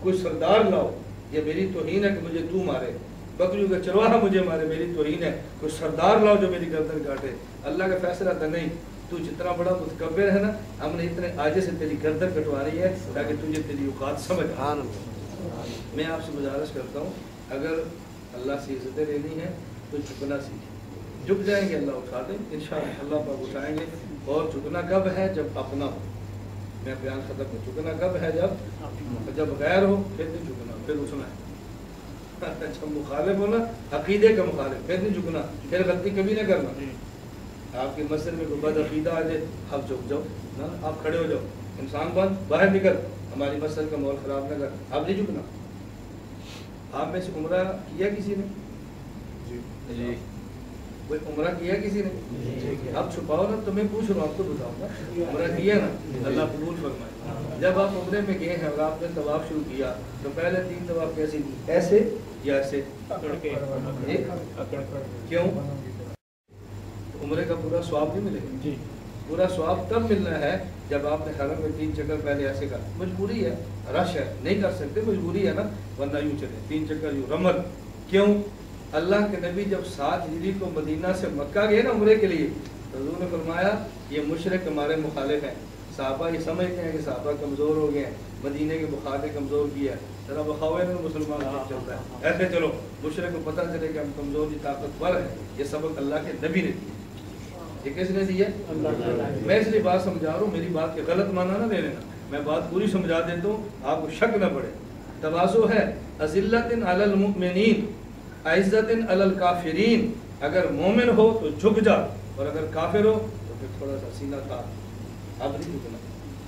کوئی سردار لاؤ، یہ میری توہین ہے کہ مجھے تو مارے. بکریوں کا چرواہا مجھے مارے، میری توہین ہے. کوئی سردار لاؤ جو میری گردن کاٹے. اللہ کا فیصلہ تھا نہیں، تو جتنا بڑا متکبر ہے نا، ہم نے اتنے آجے سے تیری گردن کٹوا رہی ہے تاکہ تجھے تیری اوقات سمجھ آئے. میں آپ سے گزارش کرتا ہوں، اگر اللہ سے عزتیں لینی ہیں تو جھکنا سیکھیں. جھک جائیں گے اللہ اٹھا دیں، انشاءاللہ اللہ پاک اٹھائیں گے. اور جھکنا کب ہے؟ جب اپنا ہو. میں بیان ختم ہوں. جھکنا کب ہے؟ جب غیر ہو پھر نہیں جھکنا، پھر اٹھنا ہے. جب مخالف ہو نا، عقیدے کا مخالف، پھر نہیں جھکنا، پھر غلطی کبھی نہ کرنا. آپ کی مسجد میں کوئی بد عقیدہ آ جائے، آپ جھک جاؤ نا، آپ کھڑے ہو جاؤ. انسان بند باہر نکل، ہماری مسجد کا ماحول خراب نہ کر. آپ نہیں جھکنا. آپ میں سے عمرہ کیا کسی نے؟ جی. کوئی عمرہ کیا کسی نے؟ آپ چھپاؤ نا، تو میں پوچھ رہا ہوں، آپ کو بتاؤں گا. عمرہ کیا نا، اللہ قبول فرمائے. جب آپ عمرے میں گئے ہیں اور آپ نے طواف شروع کیا تو پہلے 3 طواف کیسے کی؟ ایسے یا ایسے؟ کیوں؟ عمرے کا پورا ثواب نہیں ملے گا. پورا ثواب تب ملنا ہے جب آپ نے حرم میں 3 چکر پہلے ایسے کا. مجبوری ہے، رش ہے، نہیں کر سکتے، مجبوری ہے نا، ورنہ یوں چلے 3 چکر یوں رمل. کیوں؟ اللہ کے نبی جب 7 ہجری کو مدینہ سے مکہ گئے نا عمرے کے لیے، حضور نے فرمایا یہ مشرک ہمارے مخالف ہیں. صحابہ یہ سمجھتے ہیں کہ صحابہ کمزور ہو گئے ہیں، مدینے کے بخار نے کمزور کیا ہے، ذرا بخاوے میں مسلمان چلتا ہے. ایسے چلو مشرک کو پتہ چلے کہ ہم کمزور کی طاقتور ہیں. یہ سبق اللہ کے نبی نے دیا. یہ کس نے دیا؟ میں اس لیے بات سمجھا رہا ہوں، میری بات کے غلط معنی نہ لے لینا. میں بات پوری سمجھا دیتا ہوں، آپ کو شک نہ پڑے. تواضع ہے اذلۃ علی المؤمنین عزت علی الکافرین. اگر مومن ہو تو جھک جا، اور اگر کافر ہو تو پھر تھوڑا سا سینہ تھا. اب نہیں جھکنا.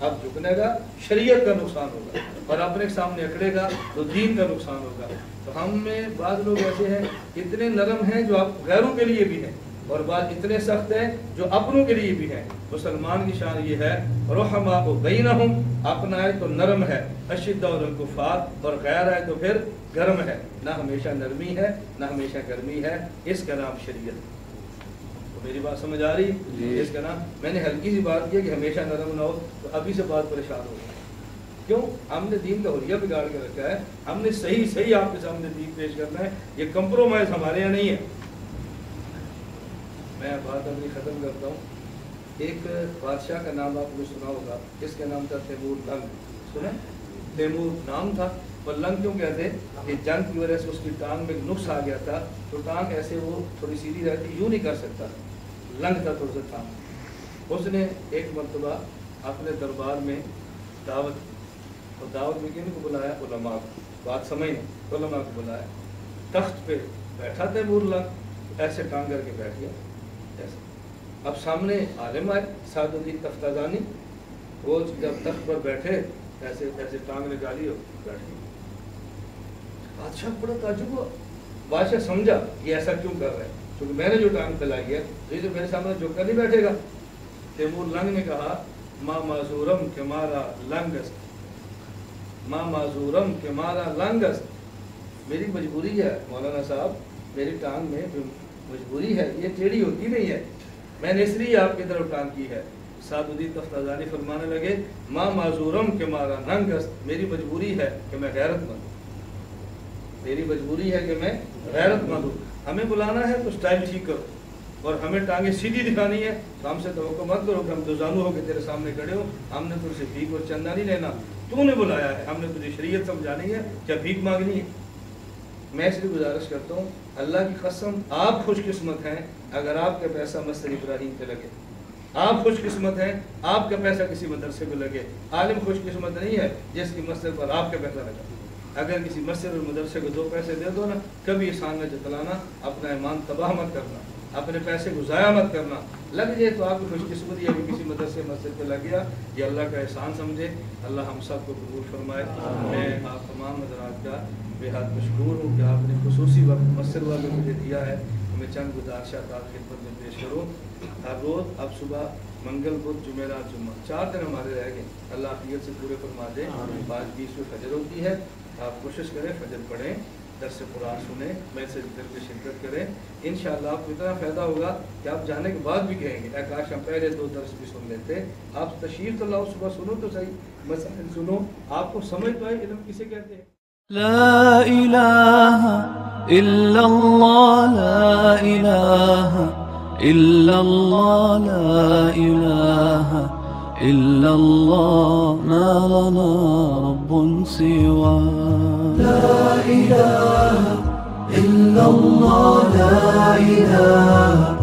اب جھکنے گا شریعت کا نقصان ہوگا، اور اپنے سامنے اکڑے گا تو دین کا نقصان ہوگا. تو ہم میں بعض لوگ ایسے ہیں اتنے نرم ہیں جو آپ غیروں کے لیے بھی ہیں، اور بعض اتنے سخت ہیں جو اپنوں کے لیے بھی ہیں. مسلمان کی شان یہ ہے رحماء بینہم، اپنا ہے تو نرم ہے، اشداء علی الکفار، اور غیر ہے تو پھر گرم ہے. نہ ہمیشہ نرمی ہے نہ ہمیشہ گرمی ہے. اس کا نام شریعت. تو میری بات سمجھ آ رہی؟ اس کا نام، میں نے ہلکی سی بات کی کہ ہمیشہ نرم نہ ہو، تو ابھی سے بات پریشان ہو گئی. کیوں؟ ہم نے دین کا حلیہ بگاڑ کے رکھا ہے. ہم نے صحیح آپ کے سامنے دین پیش کرنا ہے. یہ کمپرومائز ہمارے یہاں نہیں ہے. میں بات اپنی ختم کرتا ہوں. ایک بادشاہ کا نام آپ نے سنا ہوگا، اس کا نام تھا تیمور لنگ. سنا؟ تیمور نام تھا. اور لنگ کیوں کہتے ہیں؟ کہ جنگ کی وجہ سے اس کی ٹانگ میں ایک نقص آ گیا تھا، تو ٹانگ ایسے وہ تھوڑی سیدھی رہتی، یوں نہیں کر سکتا، لنگ تھا تھوڑا سا ٹانگ. اس نے ایک مرتبہ اپنے دربار میں دعوت، اور دعوت میں کن کو بلایا؟ علماء کو. بات سمجھیں، علماء کو بلایا. تخت پہ بیٹھا تیمور لنگ، ایسے ٹانگ کر کے بیٹھ گیا ایسے. اب سامنے عالم آئے سعد الدین تفتازانی، وہ جب تخت پر بیٹھے ایسے ایسے ٹانگ نکالی اور بیٹھ گئے. بادشاہ بڑا تعجب ہوا. بادشاہ سمجھا یہ ایسا کیوں کر رہا ہے، کیونکہ میں نے جو ٹانگ پھیلائی ہے تو یہ تو میرے سامنے جو کر نہیں بیٹھے گا. تیمور لنگ نے کہا ما معذورم کہ مارا لنگست، ما معذورم کہ مارا لنگست. میری مجبوری ہے مولانا صاحب، میری ٹانگ میں مجبوری ہے، یہ ٹیڑھی ہوتی نہیں ہے، میں نے اس لیے آپ کی طرف ٹانگ کی ہے. سعد الدین تفتازانی فرمانے لگے ما معذورم کہ مارا لنگست، میری مجبوری ہے کہ میں غیرت مند ہوں، میری مجبوری ہے کہ میں غیرت مند ہوں. ہمیں بلانا ہے تو سٹائل ٹھیک کرو، اور ہمیں ٹانگیں سیدھی دکھانی ہے تو ہم سے توقع مت کرو کہ ہم دوزانو ہو کے تیرے سامنے کھڑے ہو. ہم نے تجھ سے بھیک اور چندہ نہیں لینا، تو نے بلایا ہے، ہم نے تجھے شریعت سمجھانی ہے کیا بھیک مانگنی ہے. میں اس لیے گزارش کرتا ہوں، اللہ کی قسم آپ خوش قسمت ہیں اگر آپ کا پیسہ مسجد ابراہیم پہ لگے. آپ خوش قسمت ہیں آپ کا پیسہ کسی مدرسے پہ لگے. عالم خوش قسمت نہیں ہے جس کی مسجد پر آپ کا پیسہ لگا. اگر کسی مسجد اور مدرسے کو 2 پیسے دے دو نا، کبھی احسان نہ جتلانا، اپنا ایمان تباہ مت کرنا. اپنے پیسے کو ضائع مت کرنا. لگ جائے تو آپ کی خوش قسمتی ہے کہ کسی مدرسے مسجد پہ لگ گیا, یہ اللہ کا احسان سمجھے. اللہ ہم سب کو قبول فرمائے. میں آپ تمام حضرات کا بے حد مشکور ہوں کہ آپ نے خصوصی وقت مسجد والے مجھے دیا ہے. میں چند گزارشات آپ کی خدمت میں پیش کروں. ہر روز اب صبح منگل بدھ جمعرات جمعہ 4 دن ہمارے رہ گئے, اللہ عافیت سے پورے فرما دے. 5:20 میں فجر ہوتی ہے, آپ کوشش کریں فجر پڑھیں, درس قرآن سنیں, میں سے ذکر میں شرکت کریں. انشاءاللہ آپ کو اتنا فائدہ ہوگا کہ آپ جانے کے بعد بھی کہیں گے اے کاش ہم پہلے 2 درس بھی سن لیتے. آپ تشریف تو لاؤ, صبح سنو تو صحیح, مسئلہ سنو, آپ کو سمجھ تو آئے علم کسے کہتے ہیں. لا إله إلا الله لا إله إلا الله لا إله إلا الله ما لنا رب سوى. لا إله إلا الله لا إله